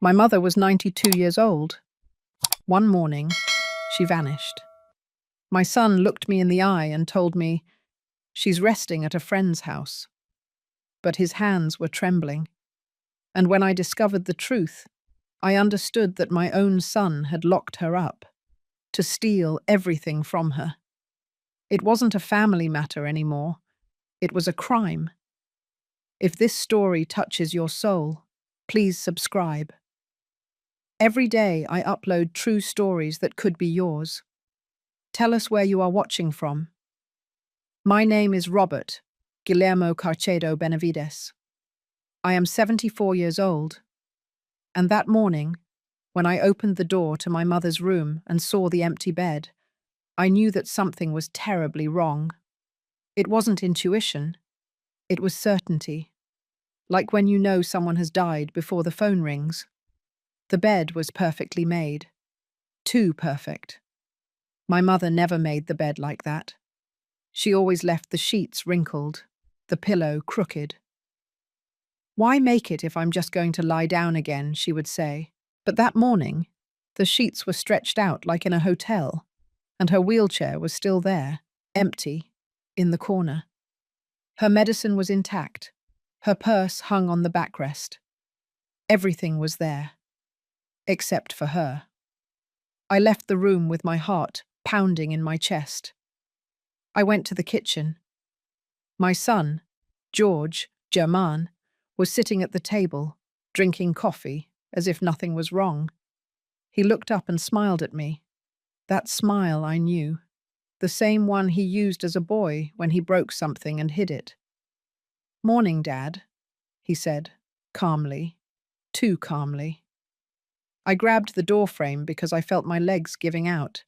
My mother was 92 years old. One morning, she vanished. My son looked me in the eye and told me, "She's resting at a friend's house." But his hands were trembling. And when I discovered the truth, I understood that my own son had locked her up to steal everything from her. It wasn't a family matter anymore. It was a crime. If this story touches your soul, please subscribe. Every day I upload true stories that could be yours. Tell us where you are watching from. My name is Robert Guillermo Carcedo Benavides. I am 74 years old. And that morning, when I opened the door to my mother's room and saw the empty bed, I knew that something was terribly wrong. It wasn't intuition. It was certainty. Like when you know someone has died before the phone rings. The bed was perfectly made. Too perfect. My mother never made the bed like that. She always left the sheets wrinkled, the pillow crooked. "Why make it if I'm just going to lie down again?" she would say. But that morning, the sheets were stretched out like in a hotel, and her wheelchair was still there, empty, in the corner. Her medicine was intact. Her purse hung on the backrest. Everything was there, except for her. I left the room with my heart pounding in my chest. I went to the kitchen. My son, George German, was sitting at the table, drinking coffee, as if nothing was wrong. He looked up and smiled at me. That smile I knew, the same one he used as a boy when he broke something and hid it. "Morning, Dad," he said, calmly, too calmly. I grabbed the doorframe because I felt my legs giving out.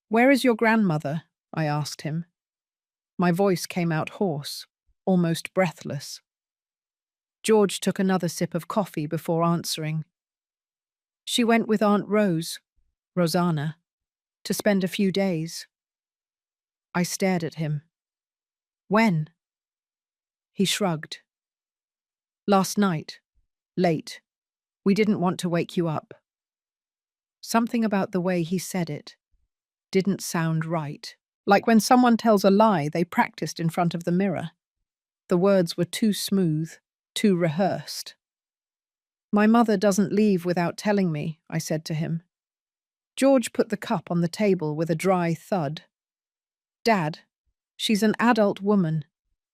"Where is your grandmother?" I asked him. My voice came out hoarse, almost breathless. George took another sip of coffee before answering. "She went with Aunt Rose, Rosanna, to spend a few days." I stared at him. "When?" He shrugged. "Last night. Late. We didn't want to wake you up." Something about the way he said it didn't sound right. Like when someone tells a lie they practiced in front of the mirror. The words were too smooth, too rehearsed. "My mother doesn't leave without telling me," I said to him. George put the cup on the table with a dry thud. "Dad, she's an adult woman.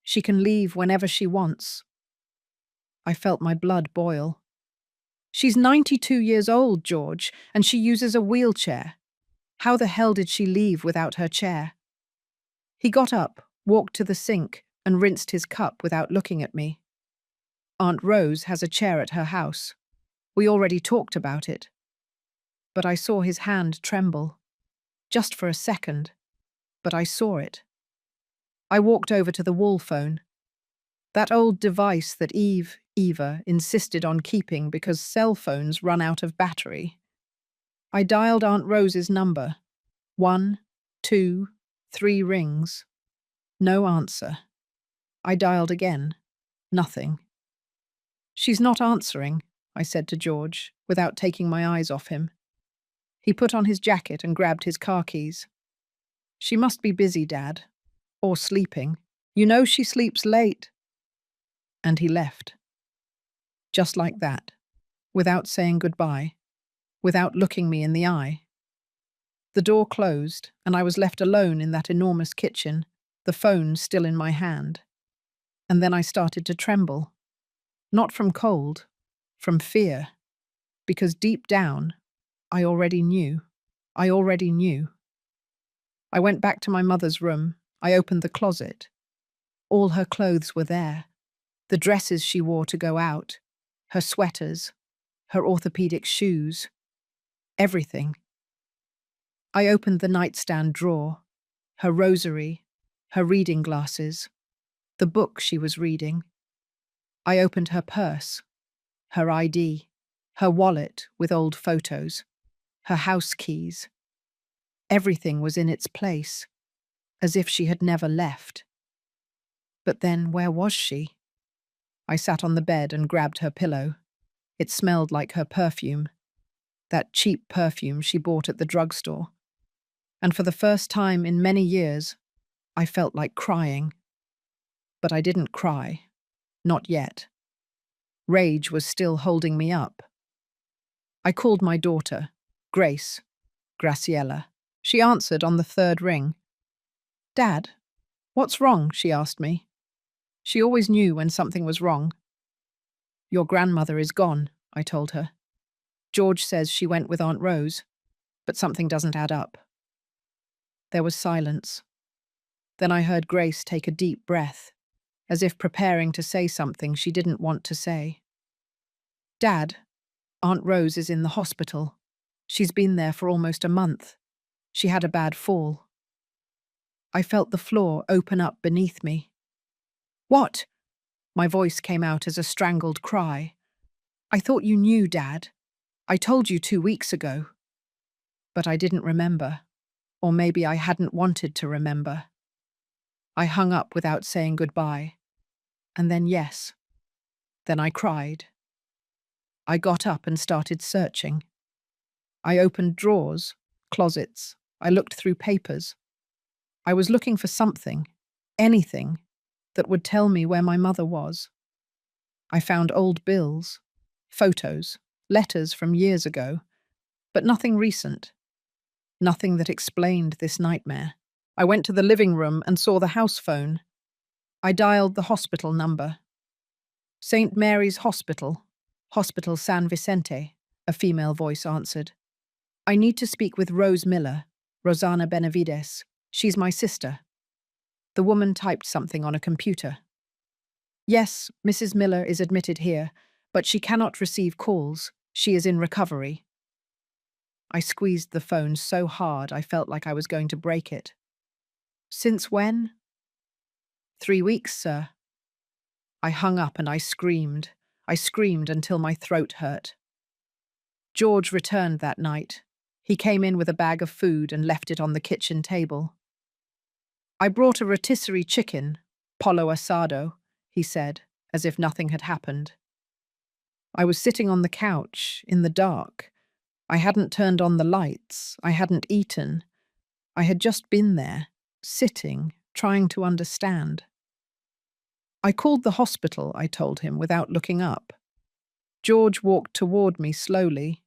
She can leave whenever she wants." I felt my blood boil. "She's 92 years old, George, and she uses a wheelchair. How the hell did she leave without her chair?" He got up, walked to the sink, and rinsed his cup without looking at me. "Aunt Rose has a chair at her house. We already talked about it." But I saw his hand tremble. Just for a second. But I saw it. I walked over to the wall phone. That old device that Eva, insisted on keeping because cell phones run out of battery. I dialed Aunt Rose's number. 1, 2, 3 rings. No answer. I dialed again. Nothing. "She's not answering," I said to George, without taking my eyes off him. He put on his jacket and grabbed his car keys. "She must be busy, Dad. Or sleeping. You know she sleeps late." And he left. Just like that. Without saying goodbye. Without looking me in the eye. The door closed, and I was left alone in that enormous kitchen, the phone still in my hand. And then I started to tremble. Not from cold, from fear. Because deep down, I already knew. I already knew. I went back to my mother's room. I opened the closet. All her clothes were there. The dresses she wore to go out. Her sweaters. Her orthopedic shoes. Everything. I opened the nightstand drawer. Her rosary. Her reading glasses. The book she was reading. I opened her purse. Her ID. Her wallet with old photos. Her house keys. Everything was in its place, as if she had never left. But then, where was she? I sat on the bed and grabbed her pillow. It smelled like her perfume, that cheap perfume she bought at the drugstore. And for the first time in many years, I felt like crying. But I didn't cry. Not yet. Rage was still holding me up. I called my daughter, Grace, Graciela. She answered on the third ring. "Dad, what's wrong?" she asked me. She always knew when something was wrong. "Your grandmother is gone," I told her. "George says she went with Aunt Rose, but something doesn't add up." There was silence. Then I heard Grace take a deep breath, as if preparing to say something she didn't want to say. "Dad, Aunt Rose is in the hospital. She's been there for almost a month. She had a bad fall." I felt the floor open up beneath me. "What?" My voice came out as a strangled cry. "I thought you knew, Dad. I told you 2 weeks ago." But I didn't remember. Or maybe I hadn't wanted to remember. I hung up without saying goodbye. And then yes. Then I cried. I got up and started searching. I opened drawers, closets. I looked through papers. I was looking for something, anything, that would tell me where my mother was. I found old bills, photos, letters from years ago, but nothing recent. Nothing that explained this nightmare. I went to the living room and saw the house phone. I dialed the hospital number. "St. Mary's Hospital, Hospital San Vicente," a female voice answered. "I need to speak with Rose Miller, Rosanna Benavides. She's my sister." The woman typed something on a computer. "Yes, Mrs. Miller is admitted here, but she cannot receive calls. She is in recovery." I squeezed the phone so hard I felt like I was going to break it. "Since when?" "3 weeks, sir." I hung up and I screamed. I screamed until my throat hurt. George returned that night. He came in with a bag of food and left it on the kitchen table. "I brought a rotisserie chicken, pollo asado," he said, as if nothing had happened. I was sitting on the couch, in the dark. I hadn't turned on the lights. I hadn't eaten. I had just been there, sitting, trying to understand. "I called the hospital," I told him, without looking up. George walked toward me slowly.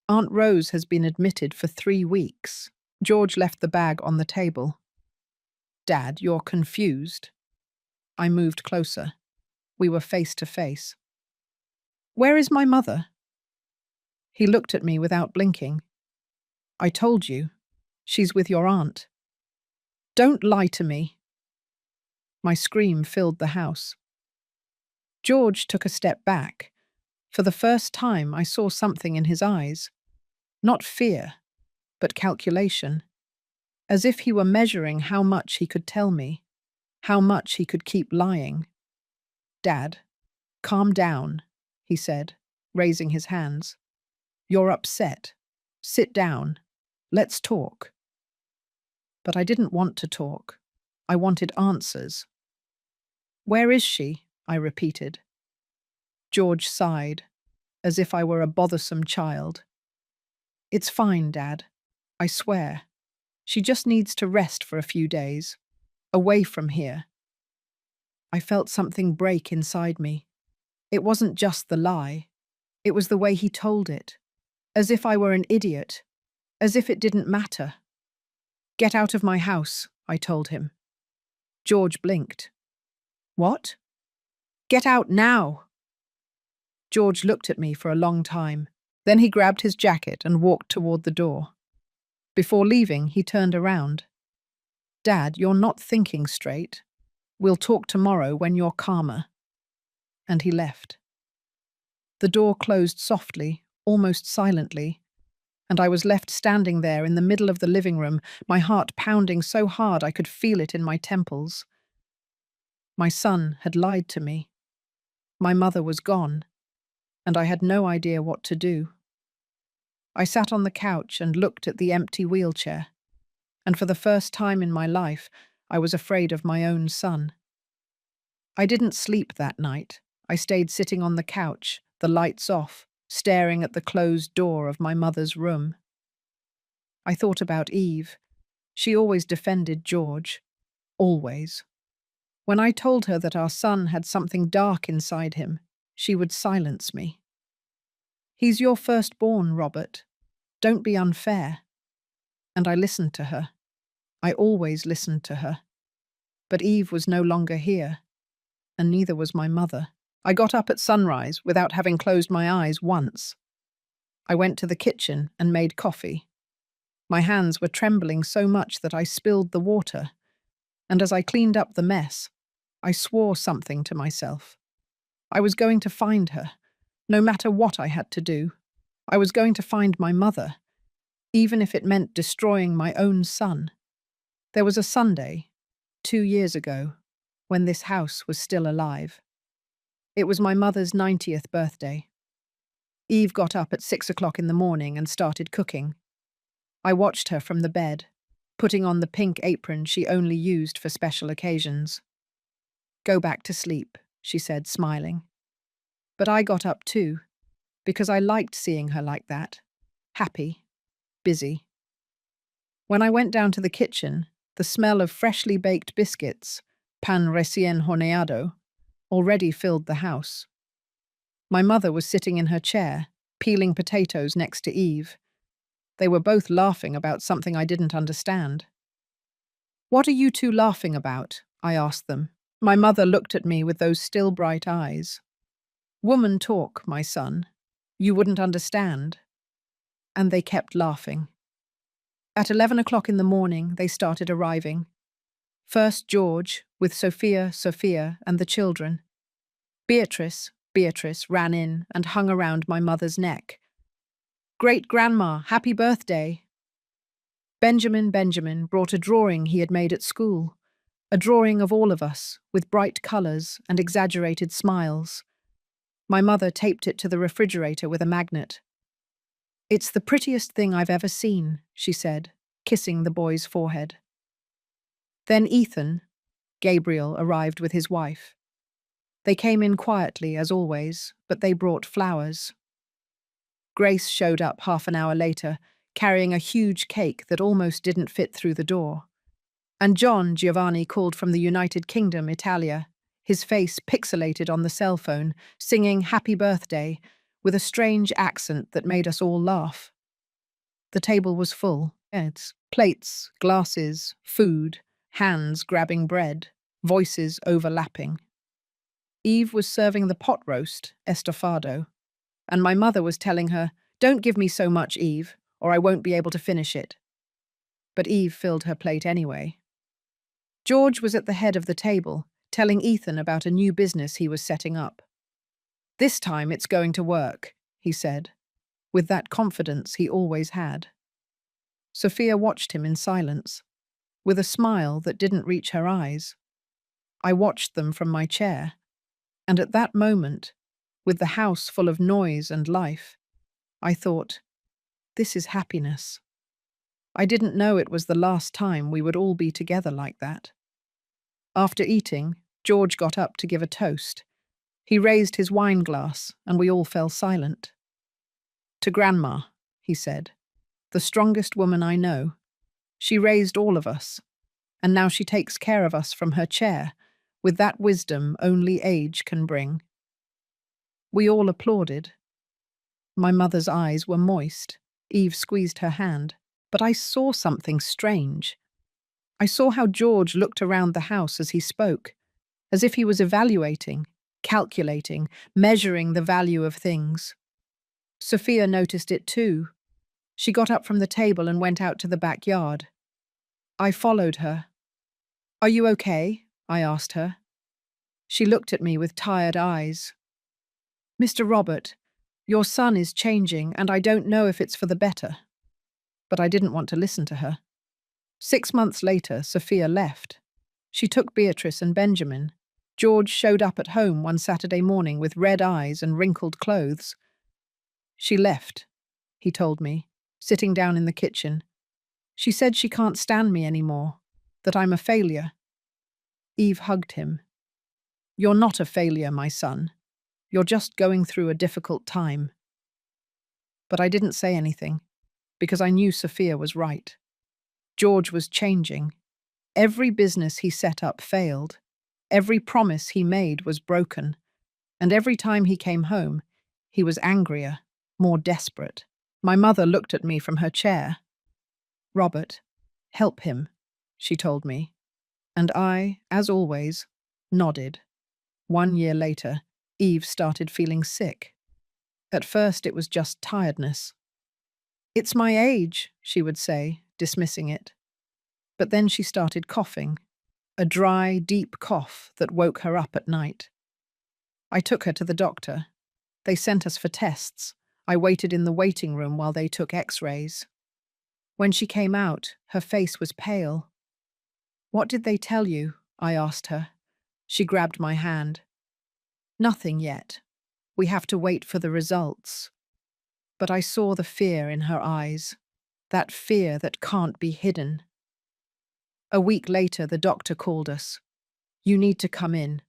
"Aunt Rose has been admitted for 3 weeks." George left the bag on the table. "Dad, you're confused." I moved closer. We were face to face. "Where is my mother?" He looked at me without blinking. "I told you. She's with your aunt." "Don't lie to me." My scream filled the house. George took a step back. For the first time, I saw something in his eyes. Not fear, but calculation. As if he were measuring how much he could tell me, how much he could keep lying. "Dad, calm down," he said, raising his hands. "You're upset. Sit down. Let's talk." But I didn't want to talk. I wanted answers. "Where is she?" I repeated. George sighed, as if I were a bothersome child. "It's fine, Dad. I swear. She just needs to rest for a few days. Away from here." I felt something break inside me. It wasn't just the lie. It was the way he told it. As if I were an idiot. As if it didn't matter. "Get out of my house," I told him. George blinked. "What?" "Get out now!" George looked at me for a long time. Then he grabbed his jacket and walked toward the door. Before leaving, he turned around. "Dad, you're not thinking straight. We'll talk tomorrow when you're calmer." And he left. The door closed softly, almost silently, and I was left standing there in the middle of the living room, my heart pounding so hard I could feel it in my temples. My son had lied to me. My mother was gone, and I had no idea what to do. I sat on the couch and looked at the empty wheelchair, and for the first time in my life, I was afraid of my own son. I didn't sleep that night. I stayed sitting on the couch, the lights off, staring at the closed door of my mother's room. I thought about Eve. She always defended George. Always. When I told her that our son had something dark inside him, she would silence me. "He's your firstborn, Robert. Don't be unfair." And I listened to her. I always listened to her. But Eve was no longer here, and neither was my mother. I got up at sunrise without having closed my eyes once. I went to the kitchen and made coffee. My hands were trembling so much that I spilled the water, and as I cleaned up the mess, I swore something to myself. I was going to find her, no matter what I had to do. I was going to find my mother, even if it meant destroying my own son. There was a Sunday, 2 years ago, when this house was still alive. It was my mother's 90th birthday. Eve got up at 6 o'clock in the morning and started cooking. I watched her from the bed, putting on the pink apron she only used for special occasions. "Go back to sleep," she said, smiling. But I got up too, because I liked seeing her like that, happy, busy. When I went down to the kitchen, the smell of freshly baked biscuits, pan recién horneado, already filled the house. My mother was sitting in her chair, peeling potatoes next to Eve. They were both laughing about something I didn't understand. "What are you two laughing about?" I asked them. My mother looked at me with those still bright eyes. "Woman talk, my son. You wouldn't understand." And they kept laughing. At 11 o'clock in the morning, they started arriving. First George, with Sophia, and the children. Beatrice ran in and hung around my mother's neck. "Great-grandma, happy birthday." Benjamin brought a drawing he had made at school, a drawing of all of us, with bright colours and exaggerated smiles. My mother taped it to the refrigerator with a magnet. "It's the prettiest thing I've ever seen," she said, kissing the boy's forehead. Then Ethan, Gabriel, arrived with his wife. They came in quietly, as always, but they brought flowers. Grace showed up half an hour later, carrying a huge cake that almost didn't fit through the door. And Giovanni called from the United Kingdom, Italia, his face pixelated on the cell phone, singing "Happy Birthday" with a strange accent that made us all laugh. The table was full. Heads, plates, glasses, food, hands grabbing bread, voices overlapping. Eve was serving the pot roast, estofado, and my mother was telling her, "Don't give me so much, Eve, or I won't be able to finish it." But Eve filled her plate anyway. George was at the head of the table, telling Ethan about a new business he was setting up. "This time it's going to work," he said, with that confidence he always had. Sophia watched him in silence, with a smile that didn't reach her eyes. I watched them from my chair, and at that moment, with the house full of noise and life, I thought, this is happiness. I didn't know it was the last time we would all be together like that. After eating, George got up to give a toast. He raised his wine glass, and we all fell silent. "To Grandma," he said, "the strongest woman I know. She raised all of us, and now she takes care of us from her chair, with that wisdom only age can bring." We all applauded. My mother's eyes were moist. Eve squeezed her hand. But I saw something strange. I saw how George looked around the house as he spoke, as if he was evaluating, calculating, measuring the value of things. Sophia noticed it too. She got up from the table and went out to the backyard. I followed her. "Are you okay?" I asked her. She looked at me with tired eyes. "Mr. Robert, your son is changing, and I don't know if it's for the better." But I didn't want to listen to her. 6 months later, Sophia left. She took Beatrice and Benjamin. George showed up at home one Saturday morning with red eyes and wrinkled clothes. "She left," he told me, sitting down in the kitchen. "She said she can't stand me anymore, that I'm a failure." Eve hugged him. "You're not a failure, my son. You're just going through a difficult time. But I didn't say anything, because I knew Sophia was right. George was changing. Every business he set up failed. Every promise he made was broken. And every time he came home, he was angrier, more desperate. My mother looked at me from her chair. "Robert, help him," she told me. And I, as always, nodded. 1 year later, Eve started feeling sick. At first, it was just tiredness. "It's my age," she would say, dismissing it. But then she started coughing, a dry, deep cough that woke her up at night. I took her to the doctor. They sent us for tests. I waited in the waiting room while they took x-rays. When she came out, her face was pale. "What did they tell you?" I asked her. She grabbed my hand. "Nothing yet. We have to wait for the results." But I saw the fear in her eyes, that fear that can't be hidden. A week later, the doctor called us. "You need to come in.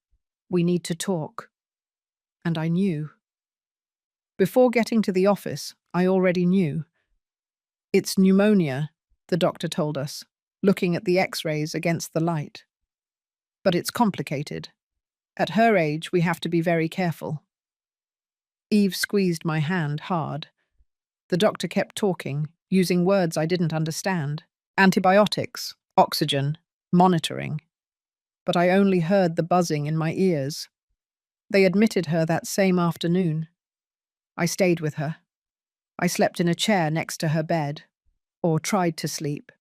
We need to talk." And I knew. Before getting to the office, I already knew. "It's pneumonia," the doctor told us, looking at the x-rays against the light. "But it's complicated. At her age, we have to be very careful." Eve squeezed my hand hard. The doctor kept talking, using words I didn't understand. Antibiotics, oxygen, monitoring. But I only heard the buzzing in my ears. They admitted her that same afternoon. I stayed with her. I slept in a chair next to her bed, or tried to sleep,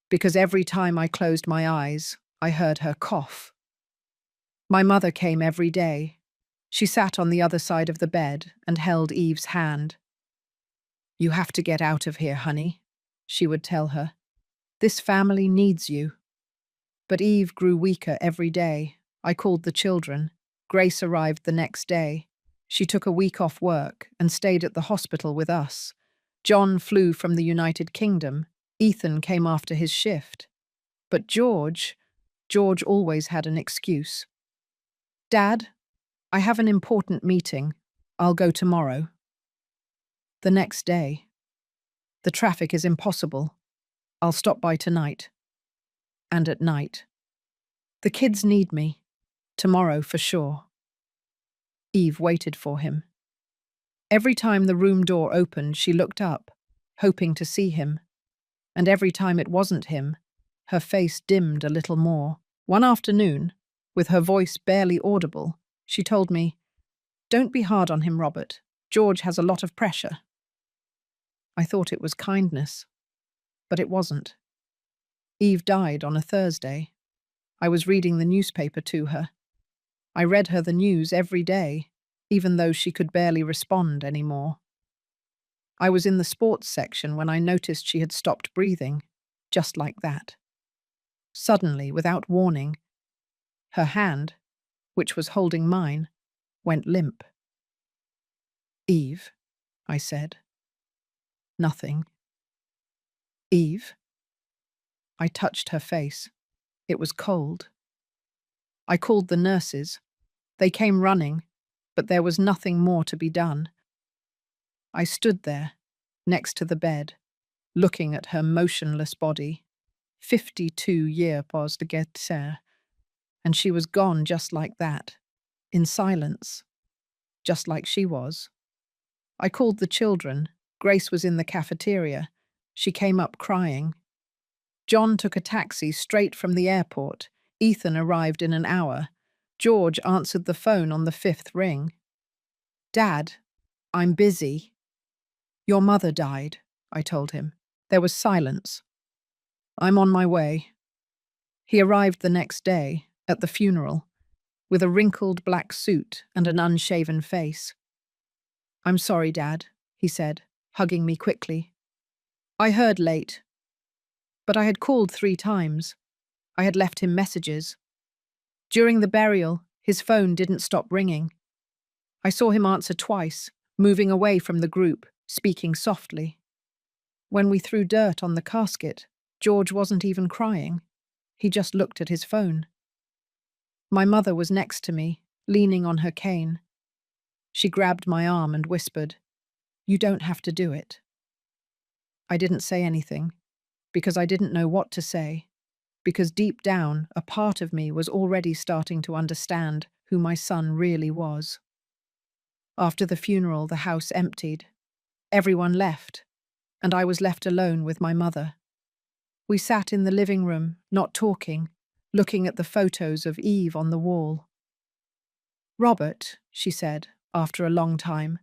because every time I closed my eyes, I heard her cough. My mother came every day. She sat on the other side of the bed and held Eve's hand. "You have to get out of here, honey," she would tell her. "This family needs you." But Eve grew weaker every day. I called the children. Grace arrived the next day. She took a week off work and stayed at the hospital with us. John flew from the United Kingdom. Ethan came after his shift. But George always had an excuse. "Dad, I have an important meeting. I'll go tomorrow." The next day, "The traffic is impossible. I'll stop by tonight." And at night, "The kids need me. Tomorrow for sure." Eve waited for him. Every time the room door opened, she looked up, hoping to see him. And every time it wasn't him, her face dimmed a little more. One afternoon, with her voice barely audible, she told me, "Don't be hard on him, Robert. George has a lot of pressure." I thought it was kindness, but it wasn't. Eve died on a Thursday. I was reading the newspaper to her. I read her the news every day, even though she could barely respond anymore. I was in the sports section when I noticed she had stopped breathing, just like that. Suddenly, without warning, her hand, which was holding mine, went limp. "Eve," I said. Nothing. "Eve?" I touched her face. It was cold. I called the nurses. They came running, but there was nothing more to be done. I stood there, next to the bed, looking at her motionless body. 52 years past get and she was gone just like that, in silence, just like she was. I called the children. Grace was in the cafeteria. She came up crying. John took a taxi straight from the airport. Ethan arrived in an hour. George answered the phone on the 5th ring. "Dad, I'm busy." "Your mother died," I told him. There was silence. "I'm on my way." He arrived the next day, at the funeral, with a wrinkled black suit and an unshaven face. "I'm sorry, Dad," he said, hugging me quickly. "I heard late. But I had called 3 times. I had left him messages. During the burial, his phone didn't stop ringing. I saw him answer twice, moving away from the group, speaking softly. When we threw dirt on the casket, George wasn't even crying. He just looked at his phone. My mother was next to me, leaning on her cane. She grabbed my arm and whispered, "You don't have to do it." I didn't say anything, because I didn't know what to say, because deep down, a part of me was already starting to understand who my son really was. After the funeral, the house emptied. Everyone left, and I was left alone with my mother. We sat in the living room, not talking, looking at the photos of Eve on the wall. "Robert," she said, after a long time,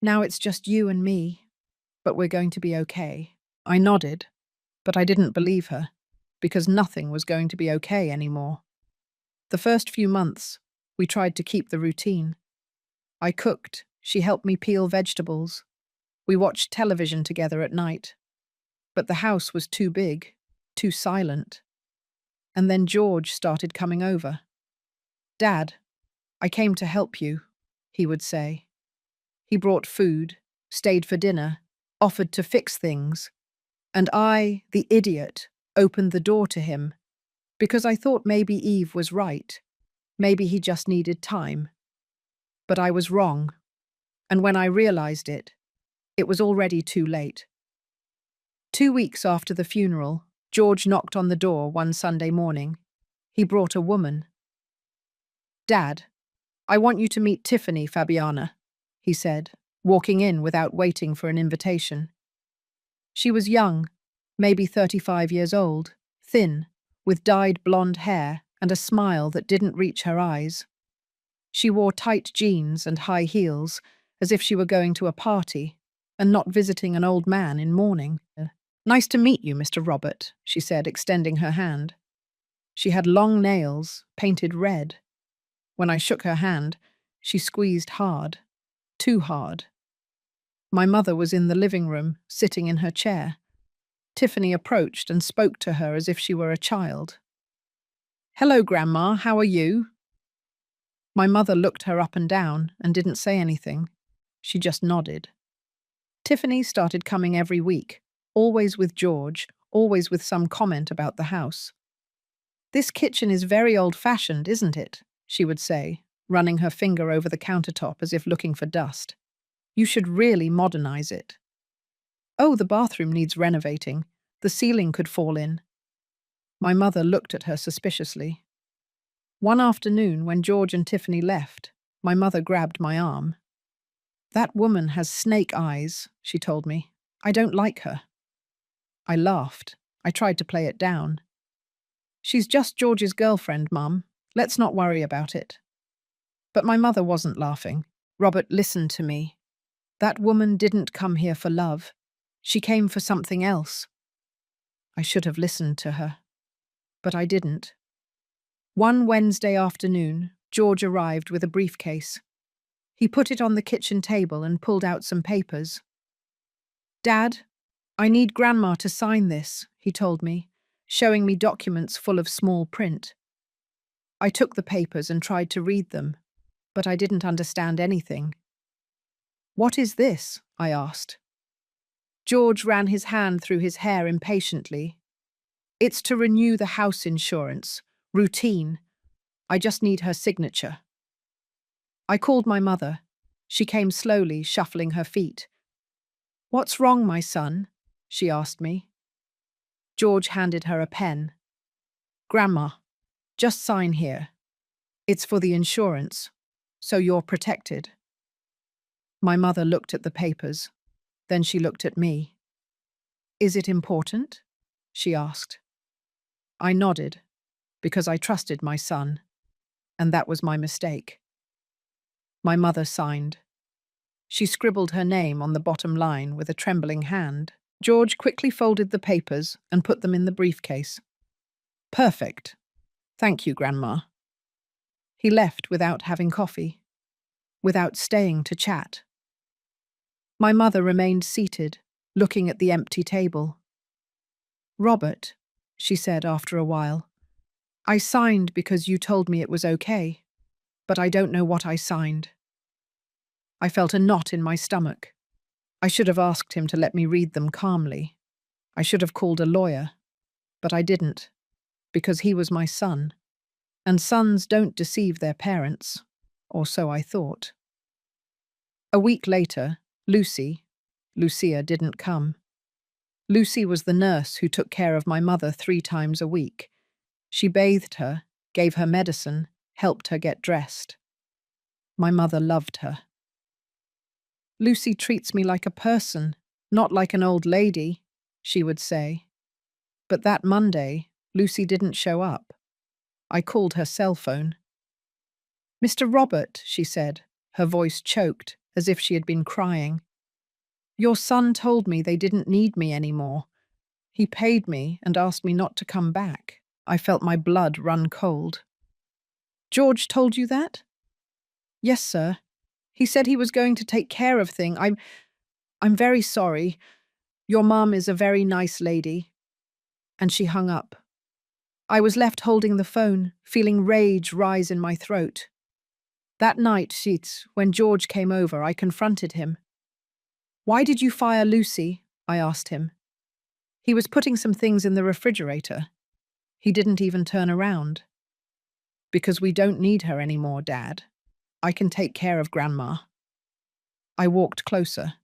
"now it's just you and me, but we're going to be okay." I nodded, but I didn't believe her, because nothing was going to be okay anymore. The first few months, we tried to keep the routine. I cooked, she helped me peel vegetables. We watched television together at night. But the house was too big, too silent. And then George started coming over. "Dad, I came to help you," he would say. He brought food, stayed for dinner, offered to fix things. And I, the idiot, opened the door to him, because I thought maybe Eve was right. Maybe he just needed time. But I was wrong. And when I realized it, it was already too late. 2 weeks after the funeral, George knocked on the door one Sunday morning. He brought a woman. "Dad, I want you to meet Tiffany, Fabiana," he said, walking in without waiting for an invitation. She was young, maybe 35 years old, thin, with dyed blonde hair and a smile that didn't reach her eyes. She wore tight jeans and high heels, as if she were going to a party and not visiting an old man in mourning. "Nice to meet you, Mr. Robert," she said, extending her hand. She had long nails, painted red. When I shook her hand, she squeezed hard, too hard. My mother was in the living room, sitting in her chair. Tiffany approached and spoke to her as if she were a child. "Hello, Grandma, how are you?" My mother looked her up and down and didn't say anything. She just nodded. Tiffany started coming every week, always with George, always with some comment about the house. "This kitchen is very old-fashioned, isn't it?" she would say, running her finger over the countertop as if looking for dust. "You should really modernize it." "Oh, the bathroom needs renovating. The ceiling could fall in." My mother looked at her suspiciously. One afternoon, when George and Tiffany left, my mother grabbed my arm. "That woman has snake eyes," she told me. "I don't like her." I laughed. I tried to play it down. "She's just George's girlfriend, Mum. Let's not worry about it." But my mother wasn't laughing. "Robert, listen to me. That woman didn't come here for love. She came for something else." I should have listened to her. But I didn't. One Wednesday afternoon, George arrived with a briefcase. He put it on the kitchen table and pulled out some papers. "Dad, I need Grandma to sign this," he told me, showing me documents full of small print. I took the papers and tried to read them, but I didn't understand anything. "What is this?" I asked. George ran his hand through his hair impatiently. "It's to renew the house insurance. Routine. I just need her signature." I called my mother. She came slowly, shuffling her feet. "What's wrong, my son?" she asked me. George handed her a pen. "Grandma, just sign here. It's for the insurance, so you're protected." My mother looked at the papers. Then she looked at me. "Is it important?" she asked. I nodded, because I trusted my son, and that was my mistake. My mother signed. She scribbled her name on the bottom line with a trembling hand. George quickly folded the papers and put them in the briefcase. "Perfect. Thank you, Grandma." He left without having coffee, without staying to chat. My mother remained seated, looking at the empty table. "Robert," she said after a while, "I signed because you told me it was okay, but I don't know what I signed." I felt a knot in my stomach. I should have asked him to let me read them calmly. I should have called a lawyer, but I didn't, because he was my son, and sons don't deceive their parents, or so I thought. A week later, Lucia didn't come. Lucy was the nurse who took care of my mother 3 times a week. She bathed her, gave her medicine, helped her get dressed. My mother loved her. Lucy treats me like a person, not like an old lady, she would say. But that Monday, Lucy didn't show up. I called her cell phone. "Mr. Robert," she said, her voice choked, as if she had been crying. "Your son told me they didn't need me anymore. He paid me and asked me not to come back." I felt my blood run cold. "George told you that?" "Yes, sir. He said he was going to take care of things. I'm very sorry. Your mum is a very nice lady." And she hung up. I was left holding the phone, feeling rage rise in my throat. That night, when George came over, I confronted him. "Why did you fire Lucy?" I asked him. He was putting some things in the refrigerator. He didn't even turn around. "Because we don't need her anymore, Dad. I can take care of Grandma." I walked closer.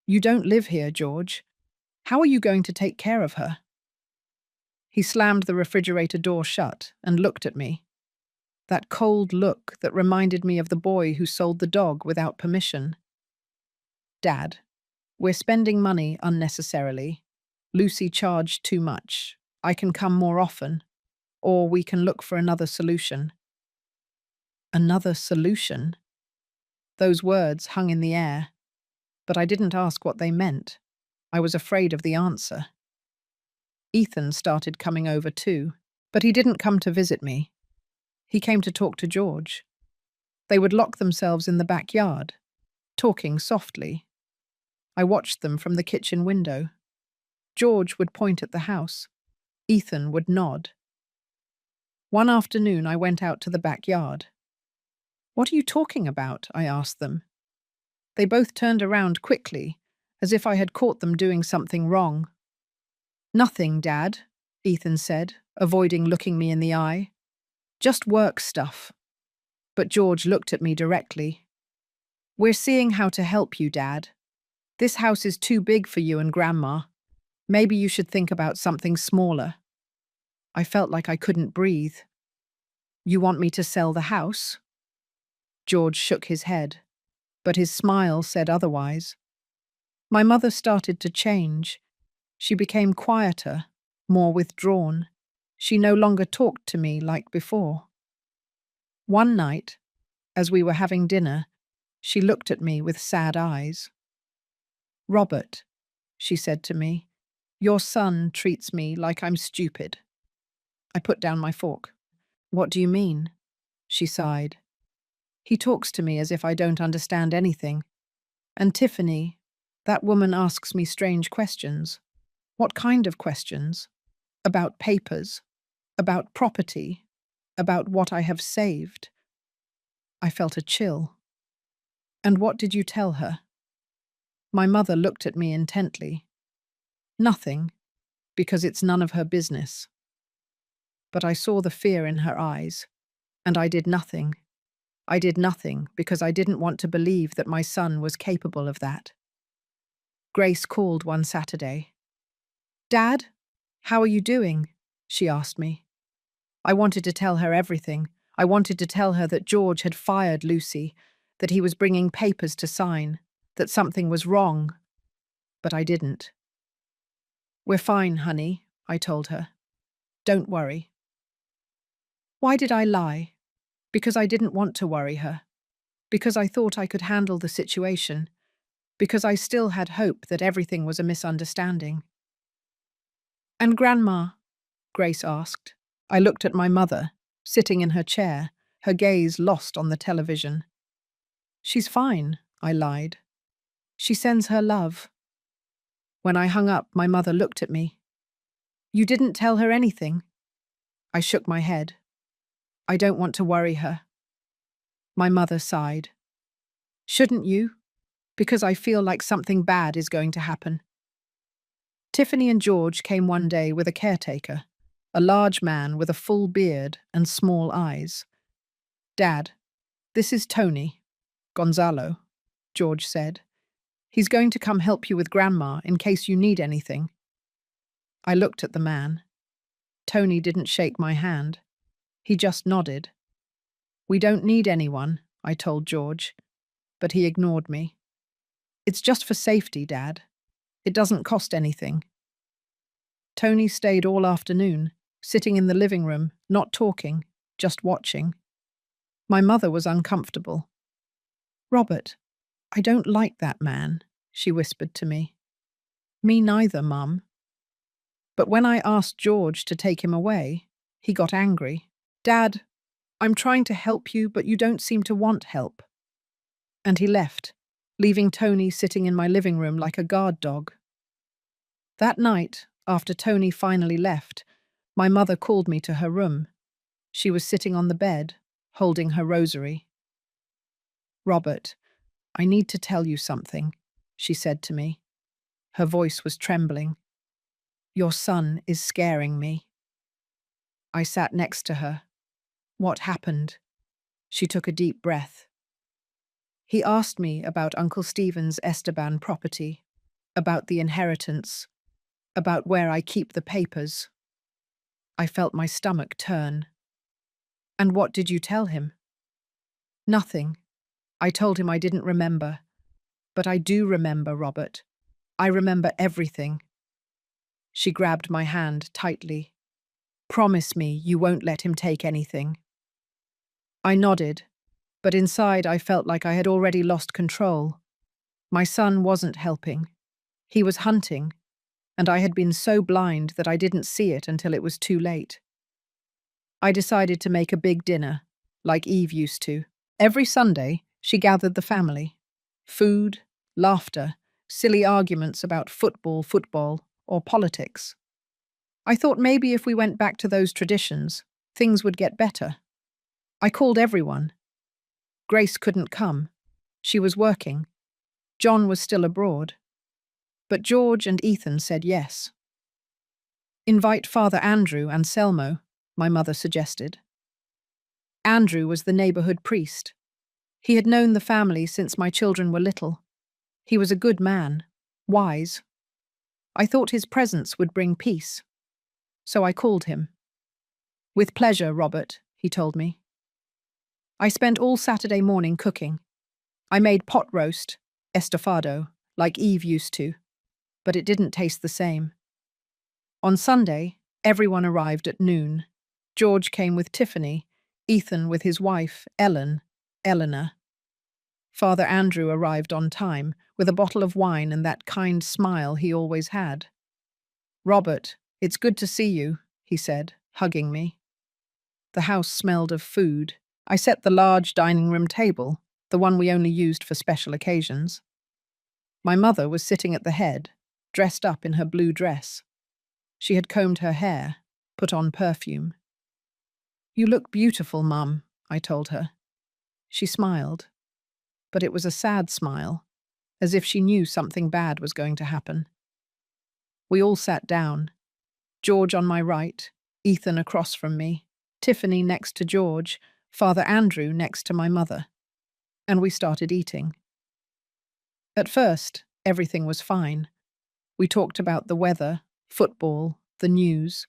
"You don't live here, George. How are you going to take care of her?" He slammed the refrigerator door shut and looked at me. That cold look that reminded me of the boy who sold the dog without permission. "Dad, we're spending money unnecessarily. Lucy charged too much. I can come more often, or we can look for another solution." Another solution? Those words hung in the air, but I didn't ask what they meant. I was afraid of the answer. Ethan started coming over too, but he didn't come to visit me. He came to talk to George. They would lock themselves in the backyard, talking softly. I watched them from the kitchen window. George would point at the house. Ethan would nod. One afternoon, I went out to the backyard. "What are you talking about?" I asked them. They both turned around quickly, as if I had caught them doing something wrong. "Nothing, Dad," Ethan said, avoiding looking me in the eye. "Just work stuff." But George looked at me directly. "We're seeing how to help you, Dad. This house is too big for you and Grandma. Maybe you should think about something smaller." I felt like I couldn't breathe. "You want me to sell the house?" George shook his head, but his smile said otherwise. My mother started to change. She became quieter, more withdrawn. She no longer talked to me like before. One night, as we were having dinner, she looked at me with sad eyes. "Robert," she said to me, "your son treats me like I'm stupid." I put down my fork. "What do you mean?" She sighed. "He talks to me as if I don't understand anything. And Tiffany, that woman asks me strange questions." "What kind of questions?" "About papers, about property, about what I have saved." I felt a chill. "And what did you tell her?" My mother looked at me intently. "Nothing, because it's none of her business." But I saw the fear in her eyes, and I did nothing. I did nothing because I didn't want to believe that my son was capable of that. Grace called one Saturday. "Dad, how are you doing?" she asked me. I wanted to tell her everything. I wanted to tell her that George had fired Lucy, that he was bringing papers to sign, that something was wrong. But I didn't. "We're fine, honey," I told her. "Don't worry." Why did I lie? Because I didn't want to worry her. Because I thought I could handle the situation. Because I still had hope that everything was a misunderstanding. "And Grandma?" Grace asked. I looked at my mother, sitting in her chair, her gaze lost on the television. "She's fine," I lied. "She sends her love." When I hung up, my mother looked at me. "You didn't tell her anything?" I shook my head. "I don't want to worry her." My mother sighed. "Shouldn't you? Because I feel like something bad is going to happen." Tiffany and George came one day with a caretaker, a large man with a full beard and small eyes. "Dad, this is Tony, Gonzalo." George said. He's going to come help you with Grandma in case you need anything. I looked at the man. Tony didn't shake my hand. He just nodded. We don't need anyone, I told George, but he ignored me. It's just for safety, Dad. It doesn't cost anything. Tony stayed all afternoon, sitting in the living room, not talking, just watching. My mother was uncomfortable. Robert, I don't like that man, she whispered to me. Me neither, Mum. But when I asked George to take him away, he got angry. Dad, I'm trying to help you, but you don't seem to want help. And he left, leaving Tony sitting in my living room like a guard dog. That night, after Tony finally left, my mother called me to her room. She was sitting on the bed, holding her rosary. Robert, I need to tell you something, she said to me. Her voice was trembling. Your son is scaring me. I sat next to her. What happened? She took a deep breath. He asked me about Uncle Stephen's Esteban property, about the inheritance, about where I keep the papers. I felt my stomach turn. And what did you tell him? Nothing. I told him I didn't remember. But I do remember, Robert. I remember everything. She grabbed my hand tightly. Promise me you won't let him take anything. I nodded, but inside I felt like I had already lost control. My son wasn't helping. He was hunting, and I had been so blind that I didn't see it until it was too late. I decided to make a big dinner, like Eve used to. Every Sunday, she gathered the family. Food, laughter, silly arguments about football, or politics. I thought maybe if we went back to those traditions, things would get better. I called everyone. Grace couldn't come. She was working. John was still abroad. But George and Ethan said yes. Invite Father Andrew and Selmo, my mother suggested. Andrew was the neighborhood priest. He had known the family since my children were little. He was a good man, wise. I thought his presence would bring peace. So I called him. With pleasure, Robert, he told me. I spent all Saturday morning cooking. I made pot roast, estofado, like Eve used to, but it didn't taste the same. On Sunday, everyone arrived at noon. George came with Tiffany, Ethan with his wife, Eleanor. Father Andrew arrived on time, with a bottle of wine and that kind smile he always had. Robert, it's good to see you, he said, hugging me. The house smelled of food. I set the large dining room table, the one we only used for special occasions. My mother was sitting at the head, dressed up in her blue dress. She had combed her hair, put on perfume. You look beautiful, Mum, I told her. She smiled, but it was a sad smile, as if she knew something bad was going to happen. We all sat down. George on my right, Ethan across from me, Tiffany next to George, Father Andrew next to my mother. And we started eating. At first, everything was fine. We talked about the weather, football, the news.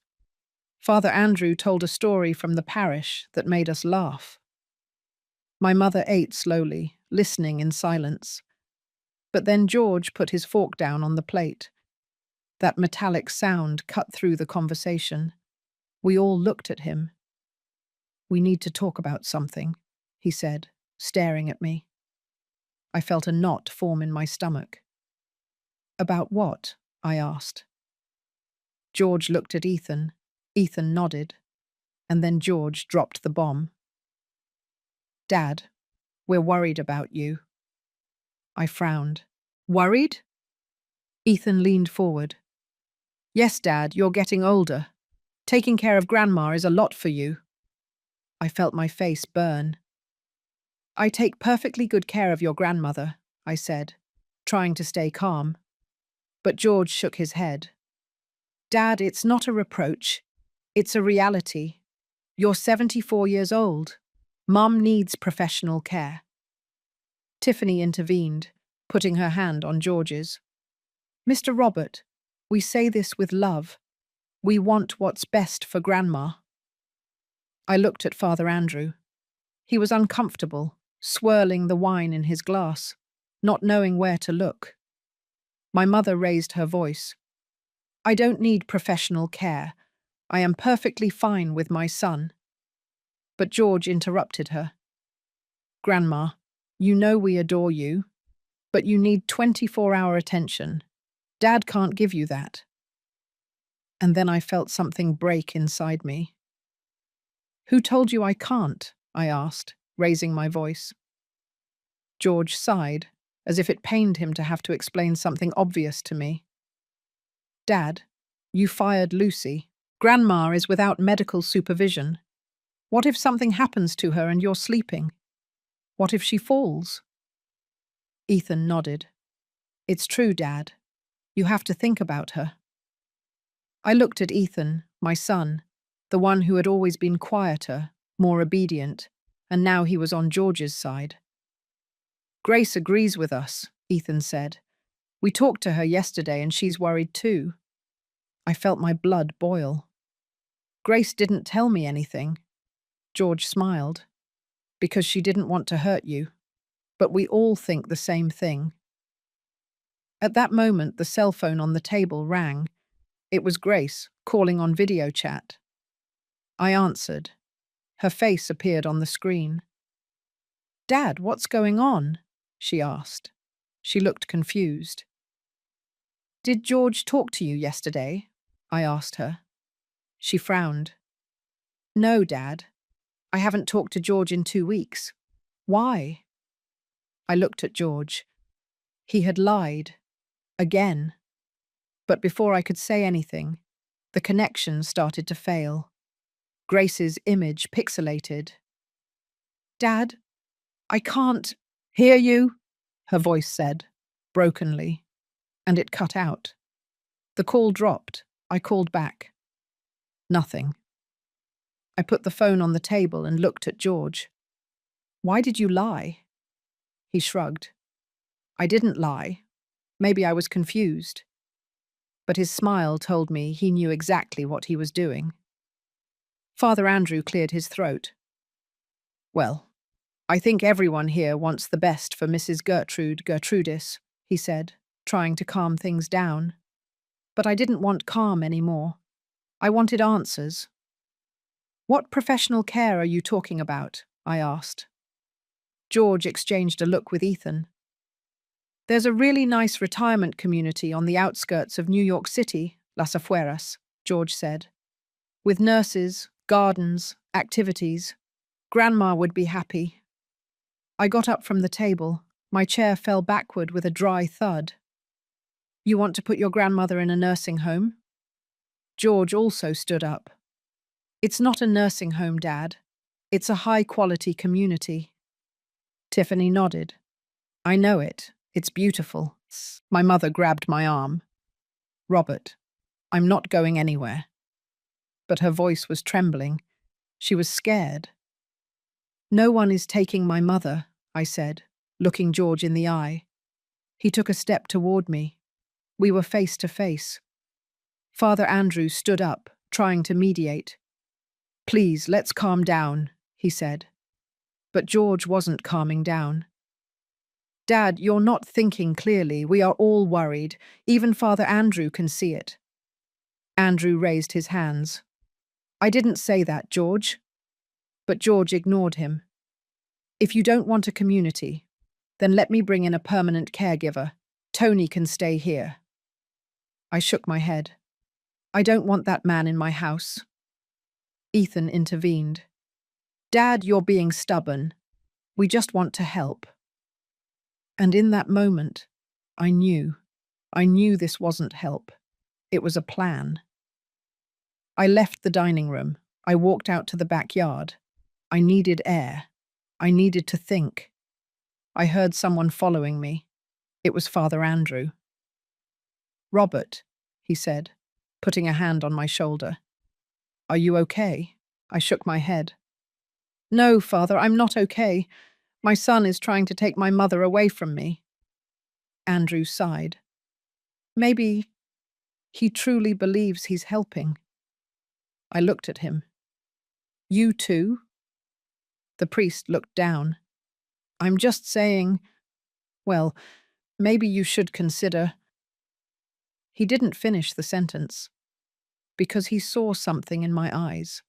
Father Andrew told a story from the parish that made us laugh. My mother ate slowly, listening in silence. But then George put his fork down on the plate. That metallic sound cut through the conversation. We all looked at him. We need to talk about something, he said, staring at me. I felt a knot form in my stomach. About what? I asked. George looked at Ethan. Ethan nodded. And then George dropped the bomb. Dad, we're worried about you. I frowned. Worried? Ethan leaned forward. Yes, Dad, you're getting older. Taking care of Grandma is a lot for you. I felt my face burn. I take perfectly good care of your grandmother, I said, trying to stay calm. But George shook his head. Dad, it's not a reproach. It's a reality. You're 74 years old. Mum needs professional care. Tiffany intervened, putting her hand on George's. Mr. Robert, we say this with love. We want what's best for Grandma. I looked at Father Andrew. He was uncomfortable, swirling the wine in his glass, not knowing where to look. My mother raised her voice. I don't need professional care. I am perfectly fine with my son. But George interrupted her. Grandma, you know we adore you, but you need 24-hour attention. Dad can't give you that. And then I felt something break inside me. Who told you I can't? I asked, raising my voice. George sighed, as if it pained him to have to explain something obvious to me. Dad, you fired Lucy. Grandma is without medical supervision. What if something happens to her and you're sleeping? What if she falls? Ethan nodded. It's true, Dad. You have to think about her. I looked at Ethan, my son, the one who had always been quieter, more obedient, and now he was on George's side. Grace agrees with us, Ethan said. We talked to her yesterday and she's worried too. I felt my blood boil. Grace didn't tell me anything. George smiled. Because she didn't want to hurt you. But we all think the same thing. At that moment, the cell phone on the table rang. It was Grace, calling on video chat. I answered. Her face appeared on the screen. Dad, what's going on? She asked. She looked confused. Did George talk to you yesterday? I asked her. She frowned. No, Dad. I haven't talked to George in 2 weeks. Why? I looked at George. He had lied. Again. But before I could say anything, the connection started to fail. Grace's image pixelated. Dad, I can't hear you, her voice said, brokenly, and it cut out. The call dropped. I called back. Nothing. I put the phone on the table and looked at George. Why did you lie? He shrugged. I didn't lie. Maybe I was confused. But his smile told me he knew exactly what he was doing. Father Andrew cleared his throat. Well, I think everyone here wants the best for Mrs. Gertrudis, he said, trying to calm things down. But I didn't want calm anymore. I wanted answers. What professional care are you talking about? I asked. George exchanged a look with Ethan. There's a really nice retirement community on the outskirts of New York City, Las Afueras, George said. With nurses, gardens, activities. Grandma would be happy. I got up from the table. My chair fell backward with a dry thud. You want to put your grandmother in a nursing home? George also stood up. It's not a nursing home, Dad. It's a high-quality community. Tiffany nodded. I know it. It's beautiful. My mother grabbed my arm. Robert, I'm not going anywhere. But her voice was trembling. She was scared. No one is taking my mother, I said, looking George in the eye. He took a step toward me. We were face to face. Father Andrew stood up, trying to mediate. Please, let's calm down, he said. But George wasn't calming down. Dad, you're not thinking clearly. We are all worried. Even Father Andrew can see it. Andrew raised his hands. I didn't say that, George. But George ignored him. If you don't want a community, then let me bring in a permanent caregiver. Tony can stay here. I shook my head. I don't want that man in my house. Ethan intervened. Dad, you're being stubborn. We just want to help. And in that moment, I knew this wasn't help. It was a plan. I left the dining room. I walked out to the backyard. I needed air. I needed to think. I heard someone following me. It was Father Andrew. Robert, he said, putting a hand on my shoulder. Are you okay? I shook my head. No, Father, I'm not okay. My son is trying to take my mother away from me. Andrew sighed. Maybe he truly believes he's helping. I looked at him. You too? The priest looked down. I'm just saying, well, maybe you should consider. He didn't finish the sentence because he saw something in my eyes,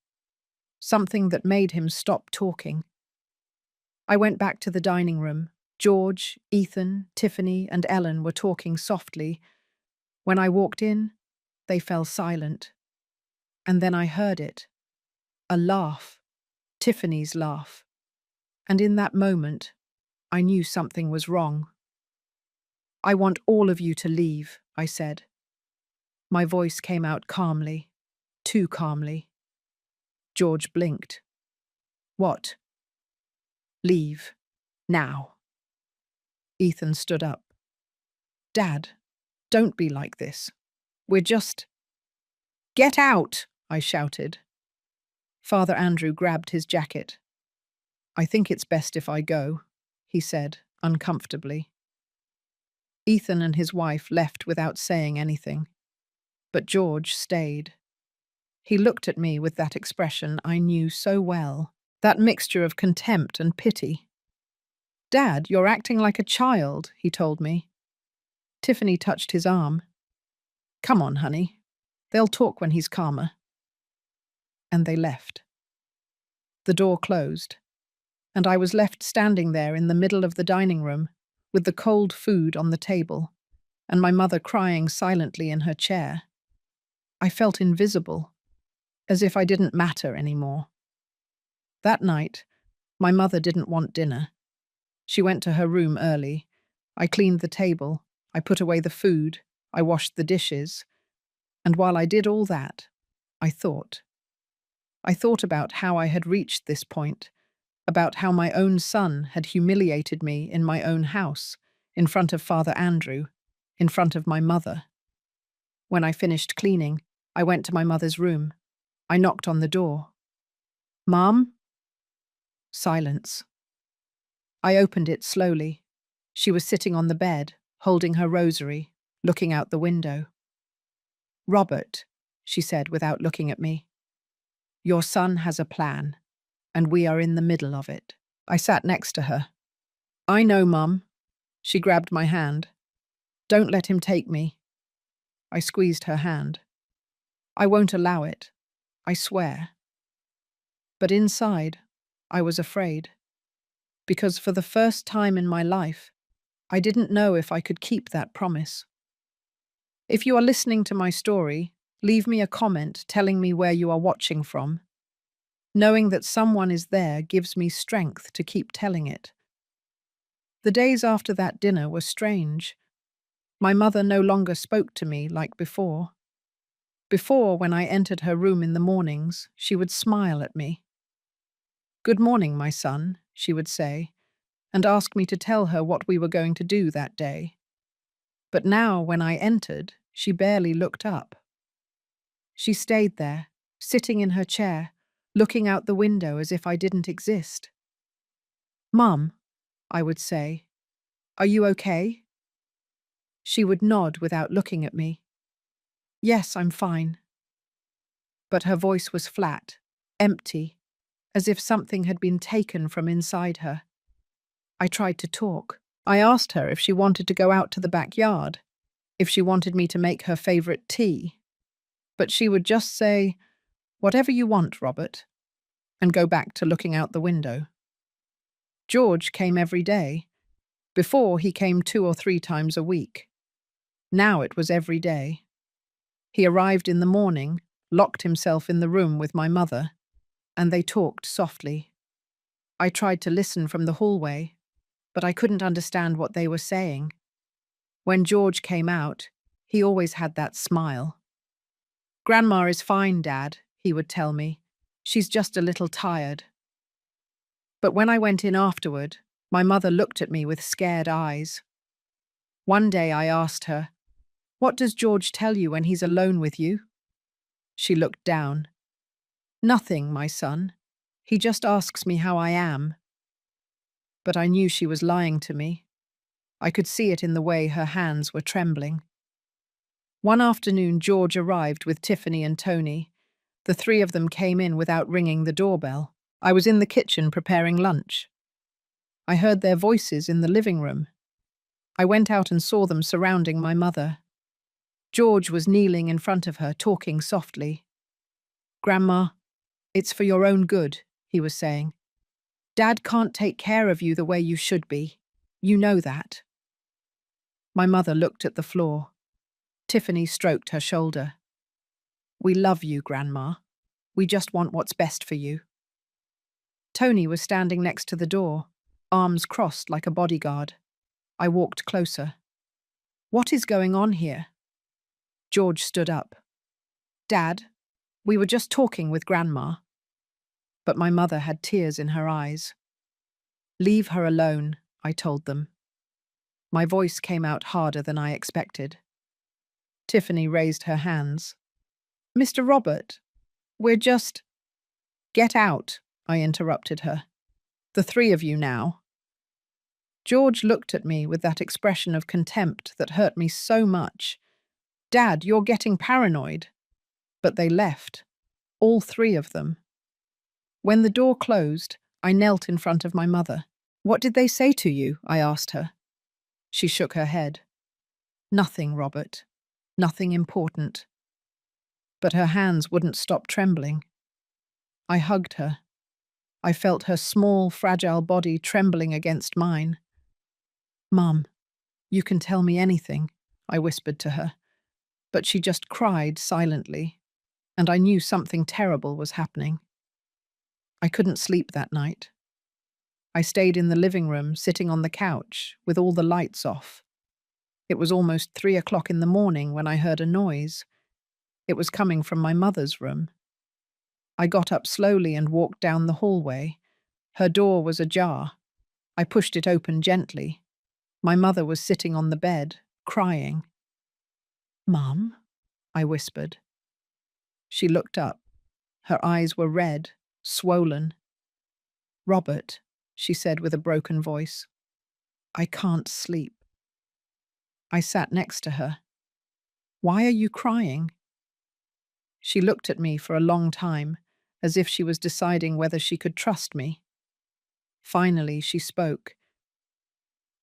something that made him stop talking. I went back to the dining room. George, Ethan, Tiffany, and Ellen were talking softly. When I walked in, they fell silent. And then I heard it. A laugh. Tiffany's laugh. And in that moment, I knew something was wrong. I want all of you to leave, I said. My voice came out calmly, too calmly. George blinked. What? Leave. Now. Ethan stood up. Dad, don't be like this. We're just… Get out, I shouted. Father Andrew grabbed his jacket. I think it's best if I go, he said, uncomfortably. Ethan and his wife left without saying anything, but George stayed. He looked at me with that expression I knew so well, that mixture of contempt and pity. Dad, you're acting like a child, he told me. Tiffany touched his arm. Come on, honey. They'll talk when he's calmer. And they left. The door closed, and I was left standing there in the middle of the dining room, with the cold food on the table, and my mother crying silently in her chair. I felt invisible, as if I didn't matter anymore. That night, my mother didn't want dinner. She went to her room early. I cleaned the table, I put away the food, I washed the dishes, and while I did all that, I thought. I thought about how I had reached this point, about how my own son had humiliated me in my own house, in front of Father Andrew, in front of my mother. When I finished cleaning, I went to my mother's room. I knocked on the door. Mom? Silence. I opened it slowly. She was sitting on the bed, holding her rosary, looking out the window. Robert, she said without looking at me, your son has a plan, and we are in the middle of it. I sat next to her. I know, Mum. She grabbed my hand. Don't let him take me. I squeezed her hand. I won't allow it. I swear. But inside, I was afraid. Because for the first time in my life, I didn't know if I could keep that promise. If you are listening to my story, leave me a comment telling me where you are watching from. Knowing that someone is there gives me strength to keep telling it. The days after that dinner were strange. My mother no longer spoke to me like before. Before, when I entered her room in the mornings, she would smile at me. Good morning, my son, she would say, and ask me to tell her what we were going to do that day. But now, when I entered, she barely looked up. She stayed there, sitting in her chair, looking out the window as if I didn't exist. Mum, I would say, are you okay? She would nod without looking at me. Yes, I'm fine. But her voice was flat, empty, as if something had been taken from inside her. I tried to talk. I asked her if she wanted to go out to the backyard, if she wanted me to make her favorite tea. But she would just say, whatever you want, Robert, and go back to looking out the window. George came every day. Before, he came 2 or 3 times a week. Now it was every day. He arrived in the morning, locked himself in the room with my mother, and they talked softly. I tried to listen from the hallway, but I couldn't understand what they were saying. When George came out, he always had that smile. Grandma is fine, Dad, he would tell me. She's just a little tired. But when I went in afterward, my mother looked at me with scared eyes. One day I asked her, what does George tell you when he's alone with you? She looked down. Nothing, my son. He just asks me how I am. but I knew she was lying to me. I could see it in the way her hands were trembling. One afternoon, George arrived with Tiffany and Tony. The three of them came in without ringing the doorbell. I was in the kitchen preparing lunch. I heard their voices in the living room. I went out and saw them surrounding my mother. George was kneeling in front of her, talking softly. "Grandma, it's for your own good," he was saying. "Dad can't take care of you the way you should be. You know that." My mother looked at the floor. Tiffany stroked her shoulder. "We love you, Grandma. We just want what's best for you." Tony was standing next to the door, arms crossed like a bodyguard. I walked closer. "What is going on here?" George stood up. "Dad, we were just talking with Grandma." But my mother had tears in her eyes. "Leave her alone," I told them. My voice came out harder than I expected. Tiffany raised her hands. "Mr. Robert, we're just—" "Get out," I interrupted her. "The three of you now." George looked at me with that expression of contempt that hurt me so much. "Dad, you're getting paranoid." But they left, all three of them. When the door closed, I knelt in front of my mother. "What did they say to you?" I asked her. She shook her head. "Nothing, Robert. Nothing important." But her hands wouldn't stop trembling. I hugged her. I felt her small, fragile body trembling against mine. "Mum, you can tell me anything," I whispered to her. But she just cried silently, and I knew something terrible was happening. I couldn't sleep that night. I stayed in the living room, sitting on the couch, with all the lights off. It was almost 3 o'clock in the morning when I heard a noise. It was coming from my mother's room. I got up slowly and walked down the hallway. Her door was ajar. I pushed it open gently. My mother was sitting on the bed, crying. "Mum?" I whispered. She looked up. Her eyes were red, swollen. "Robert," she said with a broken voice, "I can't sleep." I sat next to her. "Why are you crying?" She looked at me for a long time, as if she was deciding whether she could trust me. Finally, she spoke.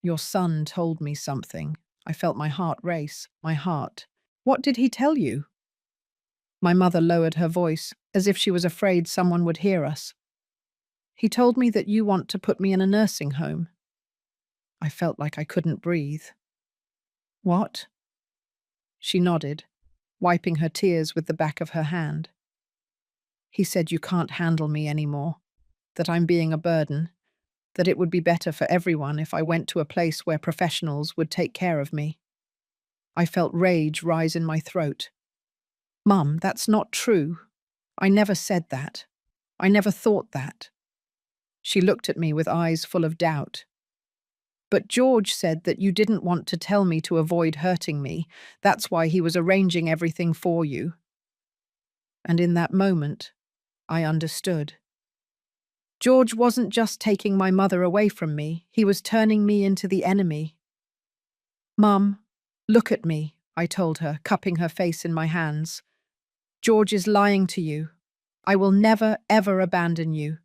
"Your son told me something." I felt my heart race. My heart. "What did he tell you?" My mother lowered her voice, as if she was afraid someone would hear us. "He told me that you want to put me in a nursing home." I felt like I couldn't breathe. "What?" She nodded, wiping her tears with the back of her hand. "He said you can't handle me anymore, that I'm being a burden, that it would be better for everyone if I went to a place where professionals would take care of me." I felt rage rise in my throat. "Mum, that's not true. I never said that. I never thought that." She looked at me with eyes full of doubt. "But George said that you didn't want to tell me to avoid hurting me. That's why he was arranging everything for you." And in that moment, I understood. George wasn't just taking my mother away from me, he was turning me into the enemy. "Mum, look at me," I told her, cupping her face in my hands. "George is lying to you. I will never, ever abandon you.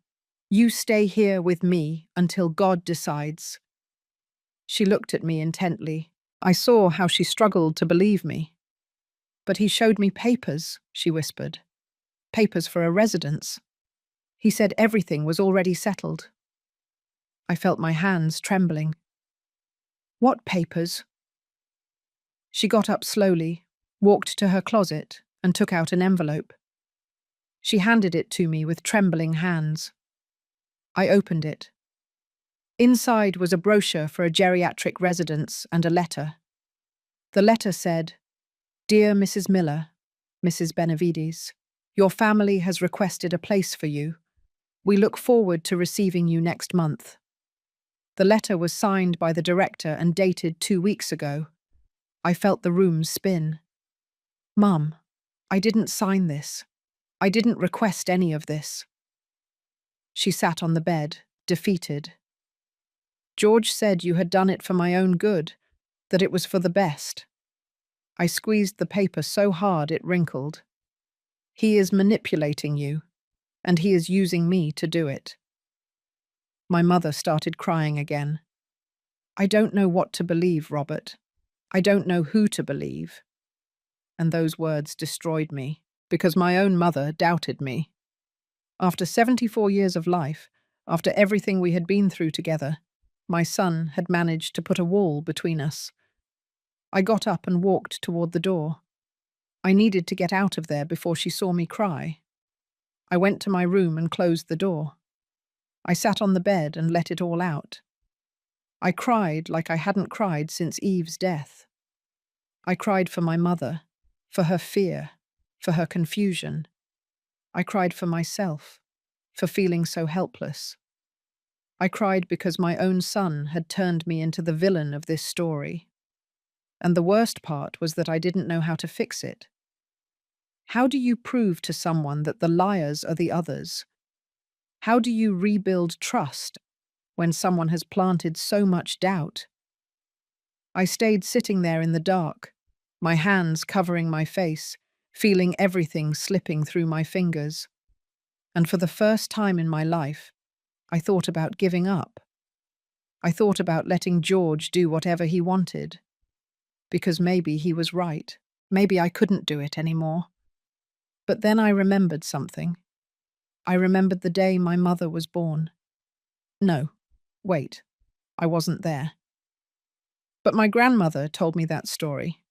You stay here with me until God decides." She looked at me intently. I saw how she struggled to believe me. "But he showed me papers," she whispered. "Papers for a residence. He said everything was already settled." I felt my hands trembling. "What papers?" She got up slowly, walked to her closet, and took out an envelope. She handed it to me with trembling hands. I opened it. Inside was a brochure for a geriatric residence and a letter. The letter said, "Dear Mrs. Miller, Mrs. Benavides, your family has requested a place for you. We look forward to receiving you next month." The letter was signed by the director and dated 2 weeks ago. I felt the room spin. "Mum, I didn't sign this. I didn't request any of this." She sat on the bed, defeated. George said you had done it for my own good, that it was for the best. I squeezed the paper so hard it wrinkled. He is manipulating you, and he is using me to do it. My mother started crying again. I don't know what to believe, Robert. I don't know who to believe. And those words destroyed me, because my own mother doubted me. After 74 years of life, after everything we had been through together, my son had managed to put a wall between us. I got up and walked toward the door. I needed to get out of there before she saw me cry. I went to my room and closed the door. I sat on the bed and let it all out. I cried like I hadn't cried since Eve's death. I cried for my mother, for her fear, for her confusion. I cried for myself, for feeling so helpless. I cried because my own son had turned me into the villain of this story. And the worst part was that I didn't know how to fix it. How do you prove to someone that the liars are the others? How do you rebuild trust when someone has planted so much doubt? I stayed sitting there in the dark, my hands covering my face, feeling everything slipping through my fingers. And for the first time in my life, I thought about giving up. I thought about letting George do whatever he wanted. Because maybe he was right. Maybe I couldn't do it anymore. But then I remembered something. I remembered the day my mother was born. No, wait, I wasn't there. But my grandmother told me that story.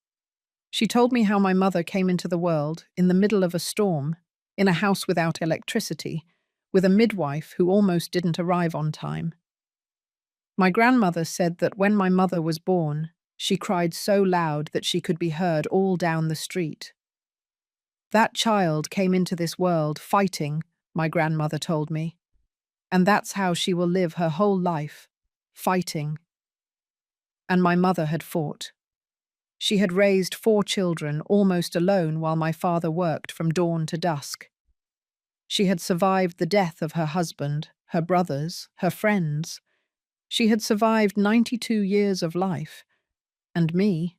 She told me how my mother came into the world in the middle of a storm, in a house without electricity, with a midwife who almost didn't arrive on time. My grandmother said that when my mother was born, she cried so loud that she could be heard all down the street. That child came into this world fighting, my grandmother told me, and that's how she will live her whole life, fighting. And my mother had fought. She had raised 4 children almost alone while my father worked from dawn to dusk. She had survived the death of her husband, her brothers, her friends. She had survived 92 years of life. And me,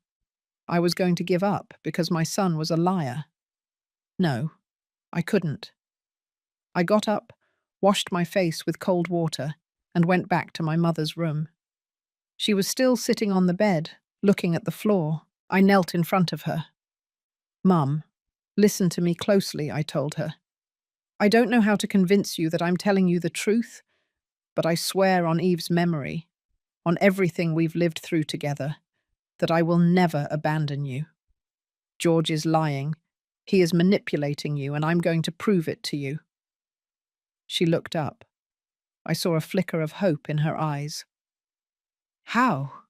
I was going to give up because my son was a liar. No, I couldn't. I got up, washed my face with cold water, and went back to my mother's room. She was still sitting on the bed, looking at the floor. I knelt in front of her. "Mum, listen to me closely," I told her. "I don't know how to convince you that I'm telling you the truth, but I swear on Eve's memory, on everything we've lived through together, that I will never abandon you. George is lying. He is manipulating you, and I'm going to prove it to you." She looked up. I saw a flicker of hope in her eyes. "How?"